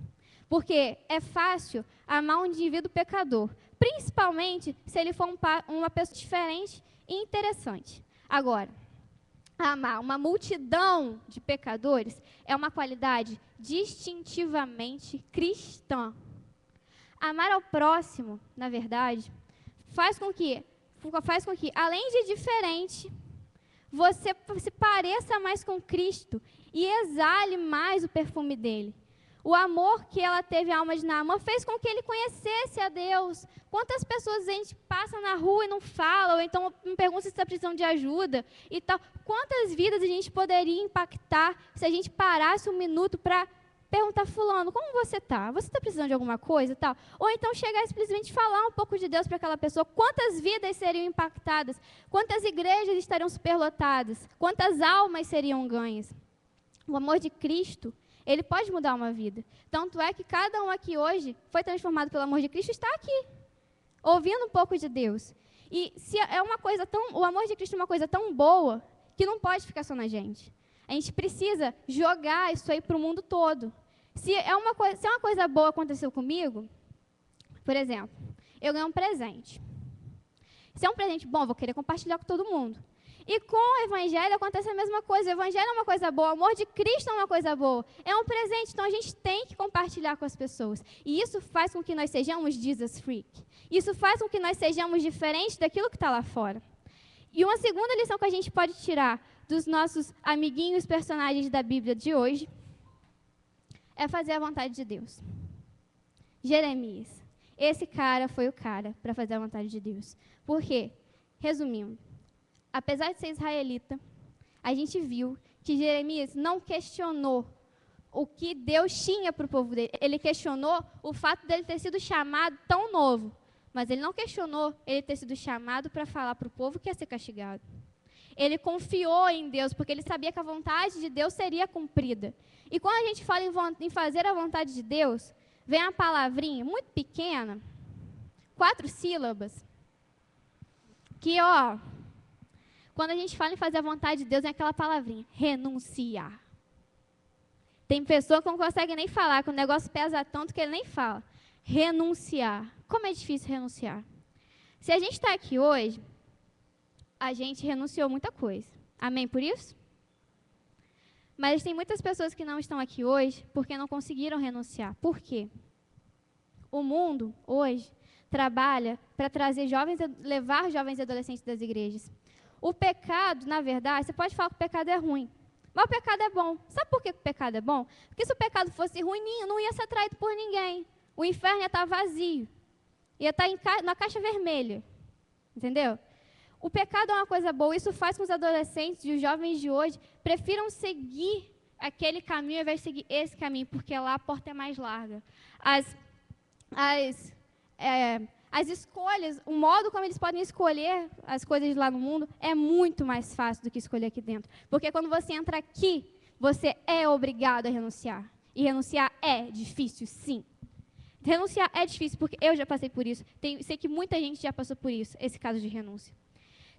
Porque é fácil amar um indivíduo pecador, principalmente se ele for uma pessoa diferente e interessante. Agora, amar uma multidão de pecadores é uma qualidade distintivamente cristã. Amar ao próximo, na verdade, faz com que, além de diferente, você se pareça mais com Cristo e exale mais o perfume dele. O amor que ela teve à alma de Naamã fez com que ele conhecesse a Deus. Quantas pessoas a gente passa na rua e não fala, ou então me pergunta se está precisando de ajuda e tal. Quantas vidas a gente poderia impactar se a gente parasse um minuto para perguntar, fulano, como você está? Você está precisando de alguma coisa e tal? Ou então chegar e simplesmente falar um pouco de Deus para aquela pessoa. Quantas vidas seriam impactadas? Quantas igrejas estariam superlotadas? Quantas almas seriam ganhas? O amor de Cristo, ele pode mudar uma vida. Tanto é que cada um aqui hoje foi transformado pelo amor de Cristo e está aqui, ouvindo um pouco de Deus. E se é uma coisa o amor de Cristo é uma coisa tão boa que não pode ficar só na gente. A gente precisa jogar isso aí para o mundo todo. Se uma coisa boa aconteceu comigo, por exemplo, eu ganhei um presente. Se é um presente bom, eu vou querer compartilhar com todo mundo. E com o Evangelho acontece a mesma coisa. O Evangelho é uma coisa boa, o amor de Cristo é uma coisa boa. É um presente, então a gente tem que compartilhar com as pessoas. E isso faz com que nós sejamos Jesus freak. Isso faz com que nós sejamos diferentes daquilo que está lá fora. E uma segunda lição que a gente pode tirar dos nossos amiguinhos personagens da Bíblia de hoje é fazer a vontade de Deus. Jeremias. Esse cara foi o cara para fazer a vontade de Deus. Por quê? Resumindo, apesar de ser israelita, a gente viu que Jeremias não questionou o que Deus tinha para o povo dele. Ele questionou o fato dele ter sido chamado tão novo. Mas ele não questionou ele ter sido chamado para falar para o povo que ia ser castigado. Ele confiou em Deus, porque ele sabia que a vontade de Deus seria cumprida. E quando a gente fala em fazer a vontade de Deus, vem uma palavrinha muito pequena, 4 sílabas, que, quando a gente fala em fazer a vontade de Deus, é aquela palavrinha, renunciar. Tem pessoa que não consegue nem falar, que o negócio pesa tanto que ele nem fala. Renunciar. Como é difícil renunciar. Se a gente está aqui hoje, a gente renunciou muita coisa. Amém por isso? Mas tem muitas pessoas que não estão aqui hoje porque não conseguiram renunciar. Por quê? O mundo, hoje, trabalha para levar jovens e adolescentes das igrejas. O pecado, na verdade, você pode falar que o pecado é ruim, mas o pecado é bom. Sabe por que o pecado é bom? Porque se o pecado fosse ruim, não ia ser atraído por ninguém. O inferno ia estar vazio. Ia estar na caixa vermelha. Entendeu? O pecado é uma coisa boa. Isso faz com que os adolescentes e os jovens de hoje prefiram seguir aquele caminho ao invés de seguir esse caminho, porque lá a porta é mais larga. As escolhas, o modo como eles podem escolher as coisas lá no mundo é muito mais fácil do que escolher aqui dentro. Porque quando você entra aqui, você é obrigado a renunciar. E renunciar é difícil, sim. Renunciar é difícil, porque eu já passei por isso. Sei que muita gente já passou por isso, esse caso de renúncia.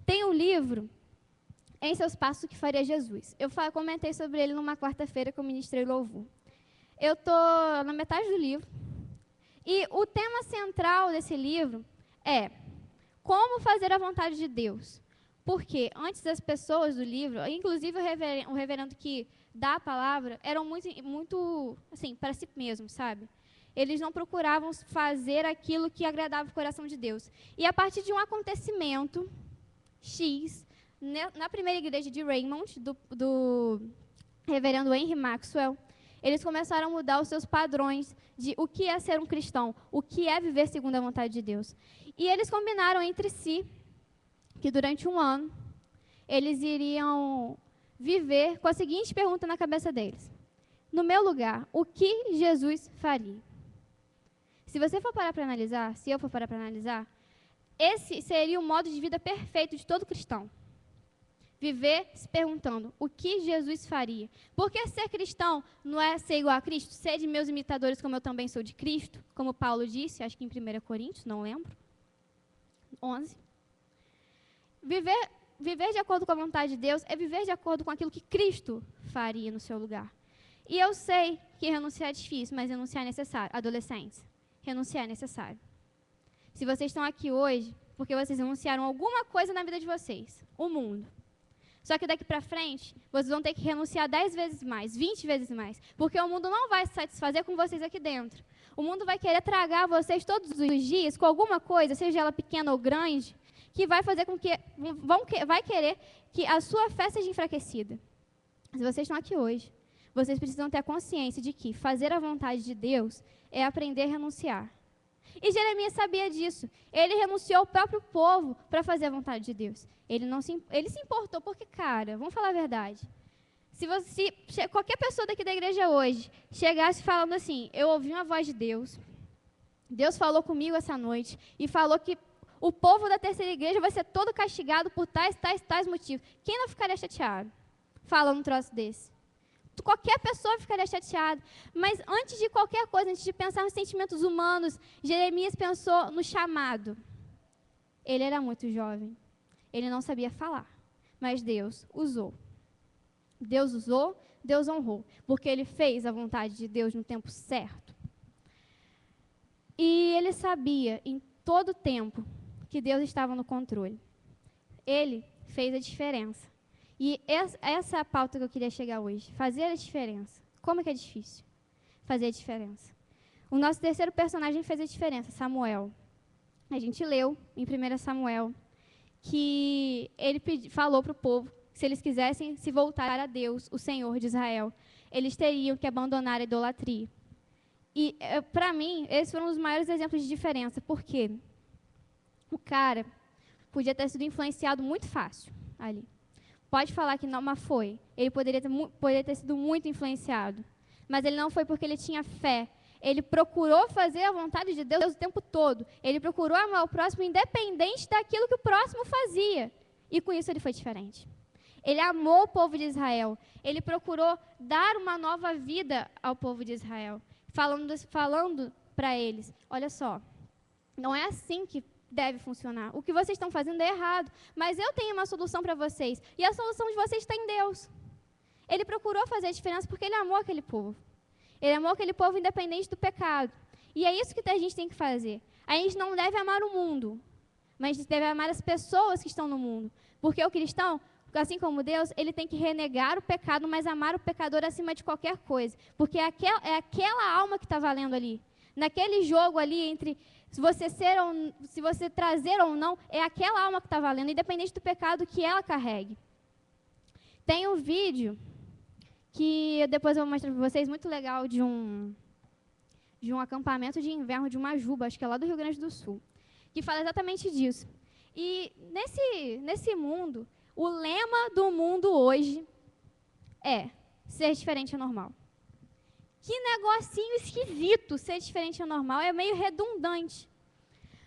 Tem um livro, Em Seus Passos, que Faria Jesus. Eu comentei sobre ele numa quarta-feira que eu ministrei louvor. Eu estou na metade do livro. E o tema central desse livro é como fazer a vontade de Deus. Porque antes das pessoas do livro, inclusive o reverendo que dá a palavra, eram muito assim, para si mesmos, sabe? Eles não procuravam fazer aquilo que agradava o coração de Deus. E a partir de um acontecimento X, na primeira igreja de Raymond, do reverendo Henry Maxwell, eles começaram a mudar os seus padrões de o que é ser um cristão, o que é viver segundo a vontade de Deus. E eles combinaram entre si que durante um ano eles iriam viver com a seguinte pergunta na cabeça deles: no meu lugar, o que Jesus faria? Se você for parar para analisar, se eu for parar para analisar, esse seria o modo de vida perfeito de todo cristão. Viver se perguntando o que Jesus faria. Porque ser cristão não é ser igual a Cristo? Ser de meus imitadores como eu também sou de Cristo, como Paulo disse, acho que em 1 Coríntios, não lembro, 11. Viver de acordo com a vontade de Deus é viver de acordo com aquilo que Cristo faria no seu lugar. E eu sei que renunciar é difícil, mas renunciar é necessário. Adolescentes, renunciar é necessário. Se vocês estão aqui hoje, porque vocês renunciaram a alguma coisa na vida de vocês, o mundo. Só que daqui para frente, vocês vão ter que renunciar 10 vezes mais, 20 vezes mais, porque o mundo não vai se satisfazer com vocês aqui dentro. O mundo vai querer tragar vocês todos os dias com alguma coisa, seja ela pequena ou grande, que vai fazer com que, vai querer que a sua fé seja enfraquecida. Se vocês estão aqui hoje, vocês precisam ter a consciência de que fazer a vontade de Deus é aprender a renunciar. E Jeremias sabia disso. Ele renunciou ao próprio povo para fazer a vontade de Deus. Ele se importou porque, cara, vamos falar a verdade. Se qualquer pessoa daqui da igreja hoje chegasse falando assim, eu ouvi uma voz de Deus, Deus falou comigo essa noite e falou que o povo da terceira igreja vai ser todo castigado por tais motivos. Quem não ficaria chateado falando um troço desse? Qualquer pessoa ficaria chateada. Mas antes de qualquer coisa, antes de pensar nos sentimentos humanos, Jeremias pensou no chamado. Ele era muito jovem. Ele não sabia falar. Mas Deus usou. Deus usou, Deus honrou. Porque ele fez a vontade de Deus no tempo certo. E ele sabia, em todo o tempo, que Deus estava no controle. Ele fez a diferença. E essa é a pauta que eu queria chegar hoje. Fazer a diferença. Como é que é difícil? Fazer a diferença. O nosso terceiro personagem fez a diferença, Samuel. A gente leu em 1 Samuel que ele falou para o povo que se eles quisessem se voltar a Deus, o Senhor de Israel, eles teriam que abandonar a idolatria. E, para mim, esses foram os maiores exemplos de diferença. Por quê? O cara podia ter sido influenciado muito fácil ali. Pode falar que não, mas foi. Ele poderia ter sido muito influenciado. Mas ele não foi porque ele tinha fé. Ele procurou fazer a vontade de Deus o tempo todo. Ele procurou amar o próximo independente daquilo que o próximo fazia. E com isso ele foi diferente. Ele amou o povo de Israel. Ele procurou dar uma nova vida ao povo de Israel. Falando para eles, olha só, não é assim que deve funcionar. O que vocês estão fazendo é errado. Mas eu tenho uma solução para vocês. E a solução de vocês está em Deus. Ele procurou fazer a diferença porque ele amou aquele povo. Ele amou aquele povo independente do pecado. E é isso que a gente tem que fazer. A gente não deve amar o mundo, mas a gente deve amar as pessoas que estão no mundo. Porque o cristão, assim como Deus, ele tem que renegar o pecado, mas amar o pecador acima de qualquer coisa. Porque é aquela alma que está valendo ali. Naquele jogo ali entre se você trazer ou não, é aquela alma que está valendo, independente do pecado que ela carregue. Tem um vídeo que depois eu vou mostrar para vocês, muito legal, de um acampamento de inverno de uma juba, acho que é lá do Rio Grande do Sul, que fala exatamente disso. E nesse mundo, o lema do mundo hoje é: ser diferente é normal. Que negocinho esquisito, ser diferente é normal, é meio redundante.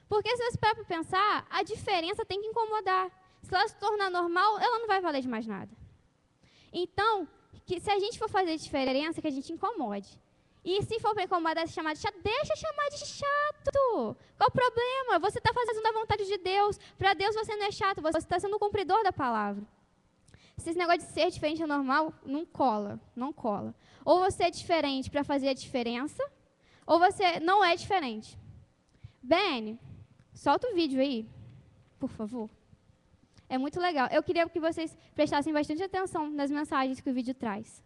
Porque se você parar para pensar, a diferença tem que incomodar. Se ela se tornar normal, ela não vai valer de mais nada. Então, se a gente for fazer diferença, que a gente incomode. E se for para incomodar, chamar de chato, deixa chamar de chato. Qual o problema? Você está fazendo a vontade de Deus. Para Deus você não é chato, você está sendo o cumpridor da palavra. Se esse negócio de ser diferente é normal, não cola, não cola. Ou você é diferente para fazer a diferença, ou você não é diferente. Beni, solta o vídeo aí, por favor. É muito legal. Eu queria que vocês prestassem bastante atenção nas mensagens que o vídeo traz.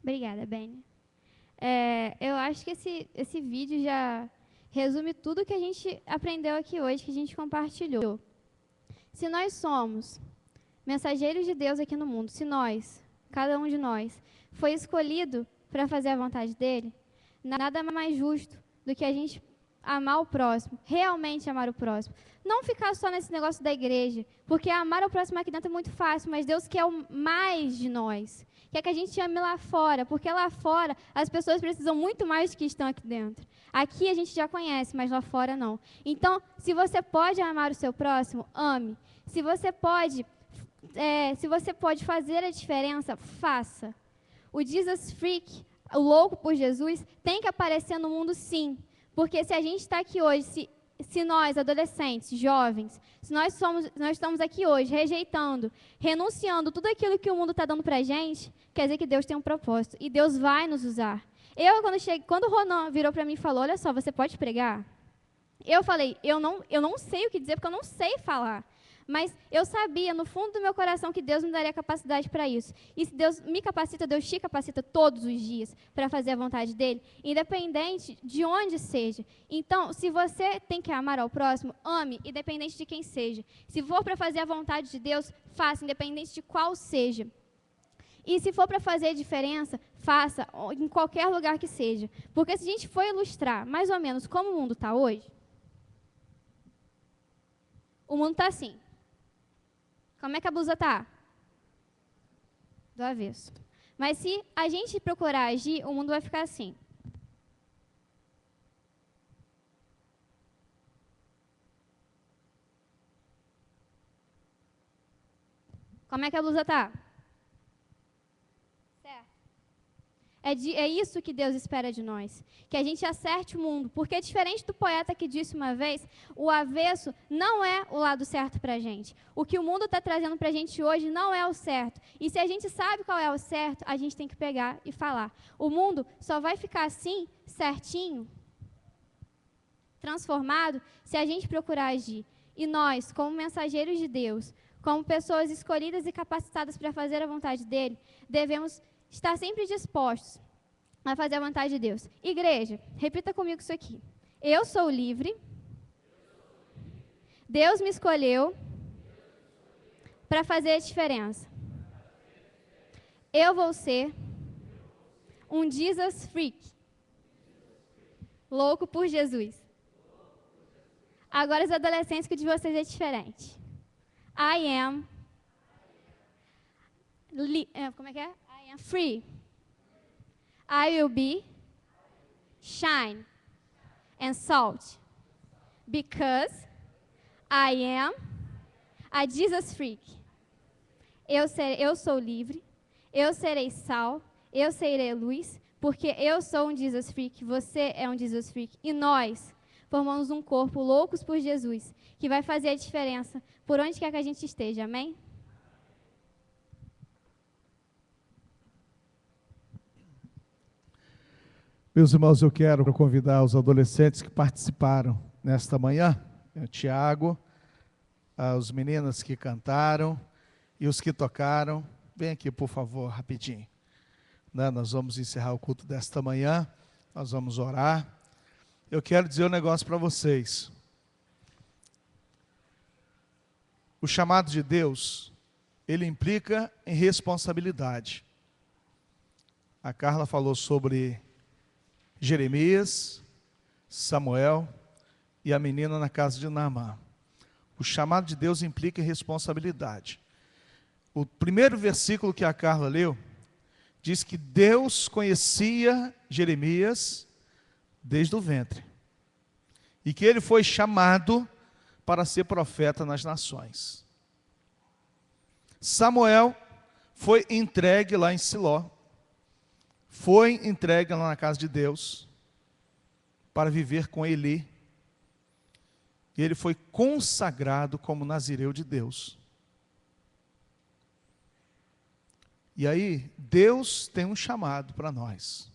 Obrigada, Beni. Eu acho que esse vídeo já resume tudo que a gente aprendeu aqui hoje, que a gente compartilhou. Se nós somos mensageiros de Deus aqui no mundo, se nós, cada um de nós, foi escolhido para fazer a vontade dele, nada mais justo do que a gente amar o próximo, realmente amar o próximo. Não ficar só nesse negócio da igreja, porque amar o próximo aqui dentro é muito fácil, mas Deus quer o mais de nós. Quer que a gente ame lá fora, porque lá fora as pessoas precisam muito mais do que estão aqui dentro. Aqui a gente já conhece, mas lá fora não. Então, se você pode amar o seu próximo, ame. Se você pode fazer a diferença, faça. O Jesus Freak, o louco por Jesus, tem que aparecer no mundo sim. Porque se a gente está aqui hoje, se nós, adolescentes, jovens, se nós estamos aqui hoje rejeitando, renunciando tudo aquilo que o mundo está dando para a gente, quer dizer que Deus tem um propósito e Deus vai nos usar. Quando o Ronan virou para mim e falou, olha só, você pode pregar? Eu falei, eu não sei o que dizer porque eu não sei falar. Mas eu sabia, no fundo do meu coração, que Deus me daria capacidade para isso. E se Deus me capacita, Deus te capacita todos os dias para fazer a vontade dEle, independente de onde seja. Então, se você tem que amar ao próximo, ame, independente de quem seja. Se for para fazer a vontade de Deus, faça, independente de qual seja. E se for para fazer a diferença, faça em qualquer lugar que seja. Porque se a gente for ilustrar mais ou menos como o mundo está hoje, o mundo está assim. Como é que a blusa está? Do avesso. Mas se a gente procurar agir, o mundo vai ficar assim. Como é que a blusa está? Certo. É isso que Deus espera de nós, que a gente acerte o mundo, porque diferente do poeta que disse uma vez, o avesso não é o lado certo para a gente. O que o mundo está trazendo para a gente hoje não é o certo, e se a gente sabe qual é o certo, a gente tem que pegar e falar. O mundo só vai ficar assim, certinho, transformado, se a gente procurar agir. E nós, como mensageiros de Deus, como pessoas escolhidas e capacitadas para fazer a vontade dEle, devemos estar sempre dispostos a fazer a vontade de Deus. Igreja, repita comigo isso aqui. Eu sou livre. Deus me escolheu para fazer a diferença. Eu vou ser um Jesus Freak. Louco por Jesus. Agora os adolescentes, que o de vocês é diferente. I am... como é que é? I am free. I will be shine and salt because I am a Jesus freak. Eu sou livre, eu serei sal, eu serei luz, porque eu sou um Jesus freak, você é um Jesus freak. E nós formamos um corpo loucos por Jesus, que vai fazer a diferença por onde quer que a gente esteja, amém? Meus irmãos, eu quero convidar os adolescentes que participaram nesta manhã, o Tiago, as meninas que cantaram e os que tocaram. Vem aqui, por favor, rapidinho. Nós vamos encerrar o culto desta manhã, nós vamos orar. Eu quero dizer um negócio para vocês. O chamado de Deus, ele implica em responsabilidade. A Carla falou sobre Jeremias, Samuel e a menina na casa de Naamã. O chamado de Deus implica em responsabilidade. O primeiro versículo que a Carla leu diz que Deus conhecia Jeremias desde o ventre e que ele foi chamado para ser profeta nas nações. Samuel foi entregue lá em Siló. Foi entregue lá na casa de Deus para viver com Eli. E ele foi consagrado como nazireu de Deus. E aí, Deus tem um chamado para nós.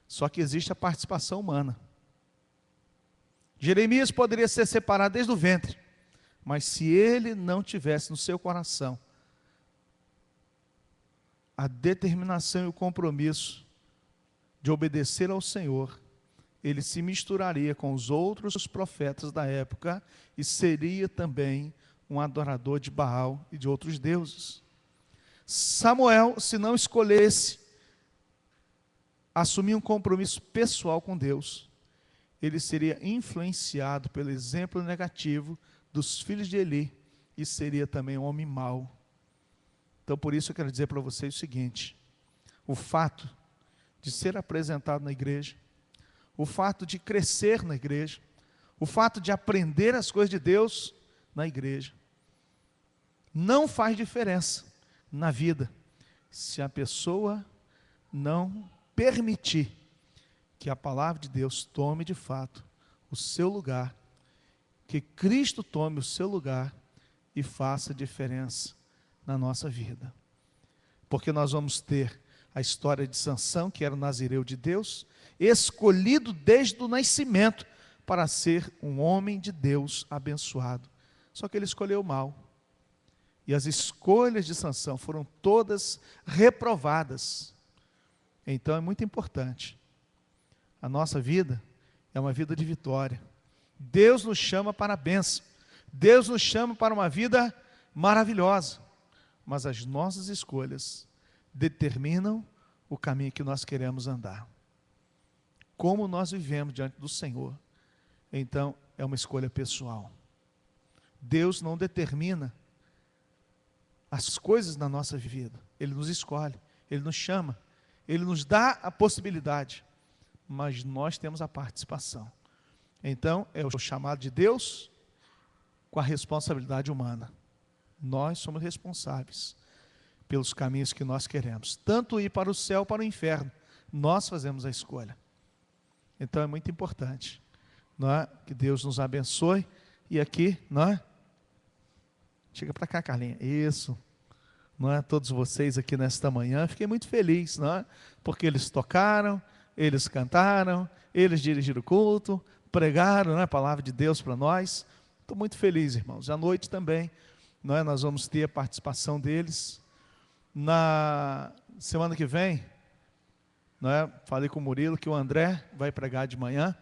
Só que existe a participação humana. Jeremias poderia ser separado desde o ventre, mas se ele não tivesse no seu coração a determinação e o compromisso de obedecer ao Senhor, ele se misturaria com os outros profetas da época e seria também um adorador de Baal e de outros deuses. Samuel, se não escolhesse assumir um compromisso pessoal com Deus, ele seria influenciado pelo exemplo negativo dos filhos de Eli e seria também um homem mau. Então, por isso eu quero dizer para vocês o seguinte: o fato de ser apresentado na igreja, o fato de crescer na igreja, o fato de aprender as coisas de Deus na igreja, não faz diferença na vida, se a pessoa não permitir que a palavra de Deus tome de fato o seu lugar, que Cristo tome o seu lugar e faça diferença na nossa vida. Porque nós vamos ter a história de Sansão, que era o nazireu de Deus, escolhido desde o nascimento para ser um homem de Deus abençoado. Só que ele escolheu mal. E as escolhas de Sansão foram todas reprovadas. Então é muito importante. A nossa vida é uma vida de vitória. Deus nos chama para a bênção. Deus nos chama para uma vida maravilhosa. Mas as nossas escolhas determinam o caminho que nós queremos andar. Como nós vivemos diante do Senhor. Então, é uma escolha pessoal. Deus não determina as coisas na nossa vida. Ele nos escolhe, Ele nos chama, Ele nos dá a possibilidade, mas nós temos a participação. Então, é o chamado de Deus com a responsabilidade humana. Nós somos responsáveis pelos caminhos que nós queremos, tanto ir para o céu ou para o inferno. Nós fazemos a escolha. Então, é muito importante, não é? Que Deus nos abençoe. E aqui, não é? Chega para cá, Carlinha. Isso. Não é? Todos vocês aqui nesta manhã, fiquei muito feliz, não é? Porque eles tocaram, eles cantaram, eles dirigiram o culto, pregaram, não é? A palavra de Deus para nós. Estou muito feliz, irmãos. À noite também, não é? Nós vamos ter a participação deles. Na semana que vem, não é? Falei com o Murilo que o André vai pregar de manhã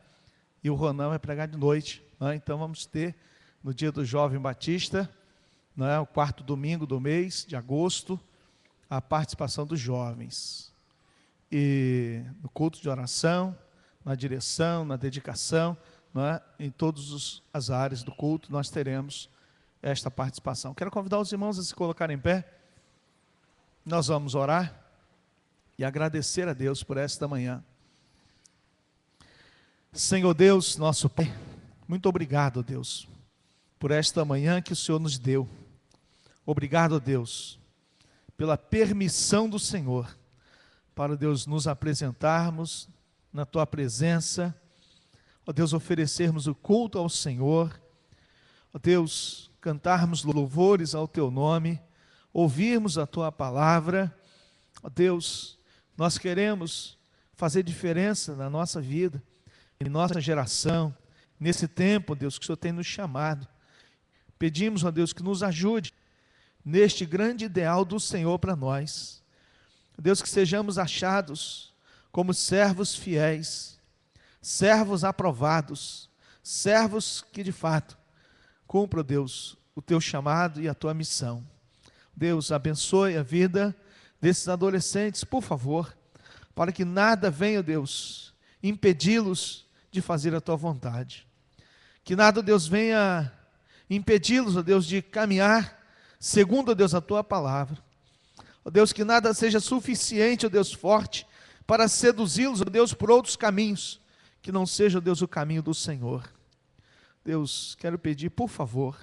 e o Ronan vai pregar de noite, não é? Então vamos ter no dia do Jovem Batista, não é? O 4º domingo do mês de agosto, a participação dos jovens. E no culto de oração, na direção, na dedicação, não é? Em todas as áreas do culto nós teremos esta participação. Quero convidar os irmãos a se colocarem em pé. Nós vamos orar e agradecer a Deus por esta manhã. Senhor Deus, nosso Pai, muito obrigado, Deus, por esta manhã que o Senhor nos deu. Obrigado, Deus, pela permissão do Senhor, para, Deus, nos apresentarmos na Tua presença, ó Deus, oferecermos o culto ao Senhor, ó Deus, cantarmos louvores ao Teu nome, ouvirmos a Tua palavra. Ó Deus, nós queremos fazer diferença na nossa vida, em nossa geração, nesse tempo, Deus, que o Senhor tem nos chamado. Pedimos, ó Deus, que nos ajude neste grande ideal do Senhor para nós. Deus, que sejamos achados como servos fiéis, servos aprovados, servos que de fato cumpram, Deus, o Teu chamado e a Tua missão. Deus, abençoe a vida desses adolescentes, por favor, para que nada venha, Deus, impedi-los de fazer a Tua vontade. Que nada, Deus, venha impedi-los, ó Deus, de caminhar segundo, ó Deus, a Tua palavra. Ó Deus, que nada seja suficiente, ó Deus, forte, para seduzi-los, ó Deus, por outros caminhos, que não seja, ó Deus, o caminho do Senhor. Deus, quero pedir, por favor,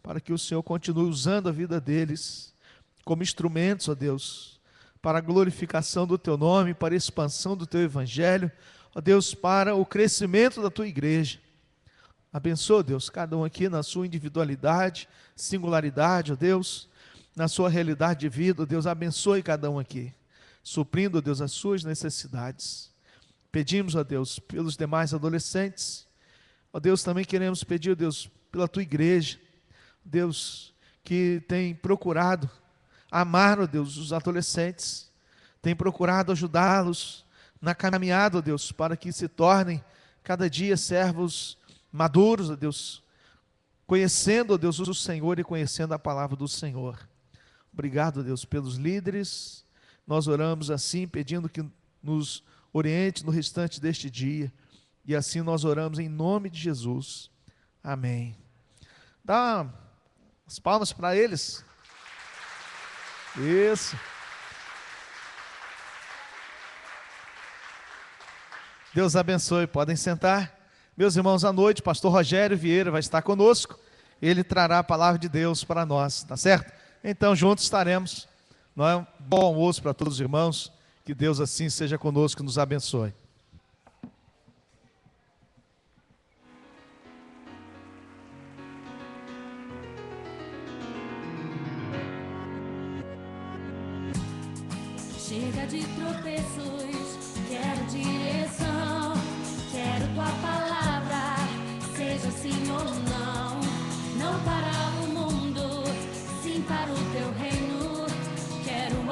para que o Senhor continue usando a vida deles como instrumentos, ó Deus, para a glorificação do Teu nome, para a expansão do Teu Evangelho, ó Deus, para o crescimento da Tua igreja. Abençoa, Deus, cada um aqui na sua individualidade, singularidade, ó Deus, na sua realidade de vida, ó Deus, abençoe cada um aqui, suprindo, ó Deus, as suas necessidades. Pedimos, ó Deus, pelos demais adolescentes, ó Deus, também queremos pedir, ó Deus, pela Tua igreja, Deus, que tem procurado amar, ó Deus, os adolescentes, tem procurado ajudá-los na caminhada, ó Deus, para que se tornem cada dia servos maduros, ó Deus, conhecendo, ó Deus, o Senhor e conhecendo a palavra do Senhor. Obrigado, ó Deus, pelos líderes. Nós oramos assim, pedindo que nos oriente no restante deste dia, E assim nós oramos em nome de Jesus. Amém. Dá as palmas para eles. Isso. Deus abençoe, podem sentar. Meus irmãos, à noite, pastor Rogério Vieira vai estar conosco. Ele trará a palavra de Deus para nós, tá certo? Então, juntos estaremos. Não é? Um bom almoço para todos os irmãos. Que Deus assim seja conosco e nos abençoe. Chega de tropeços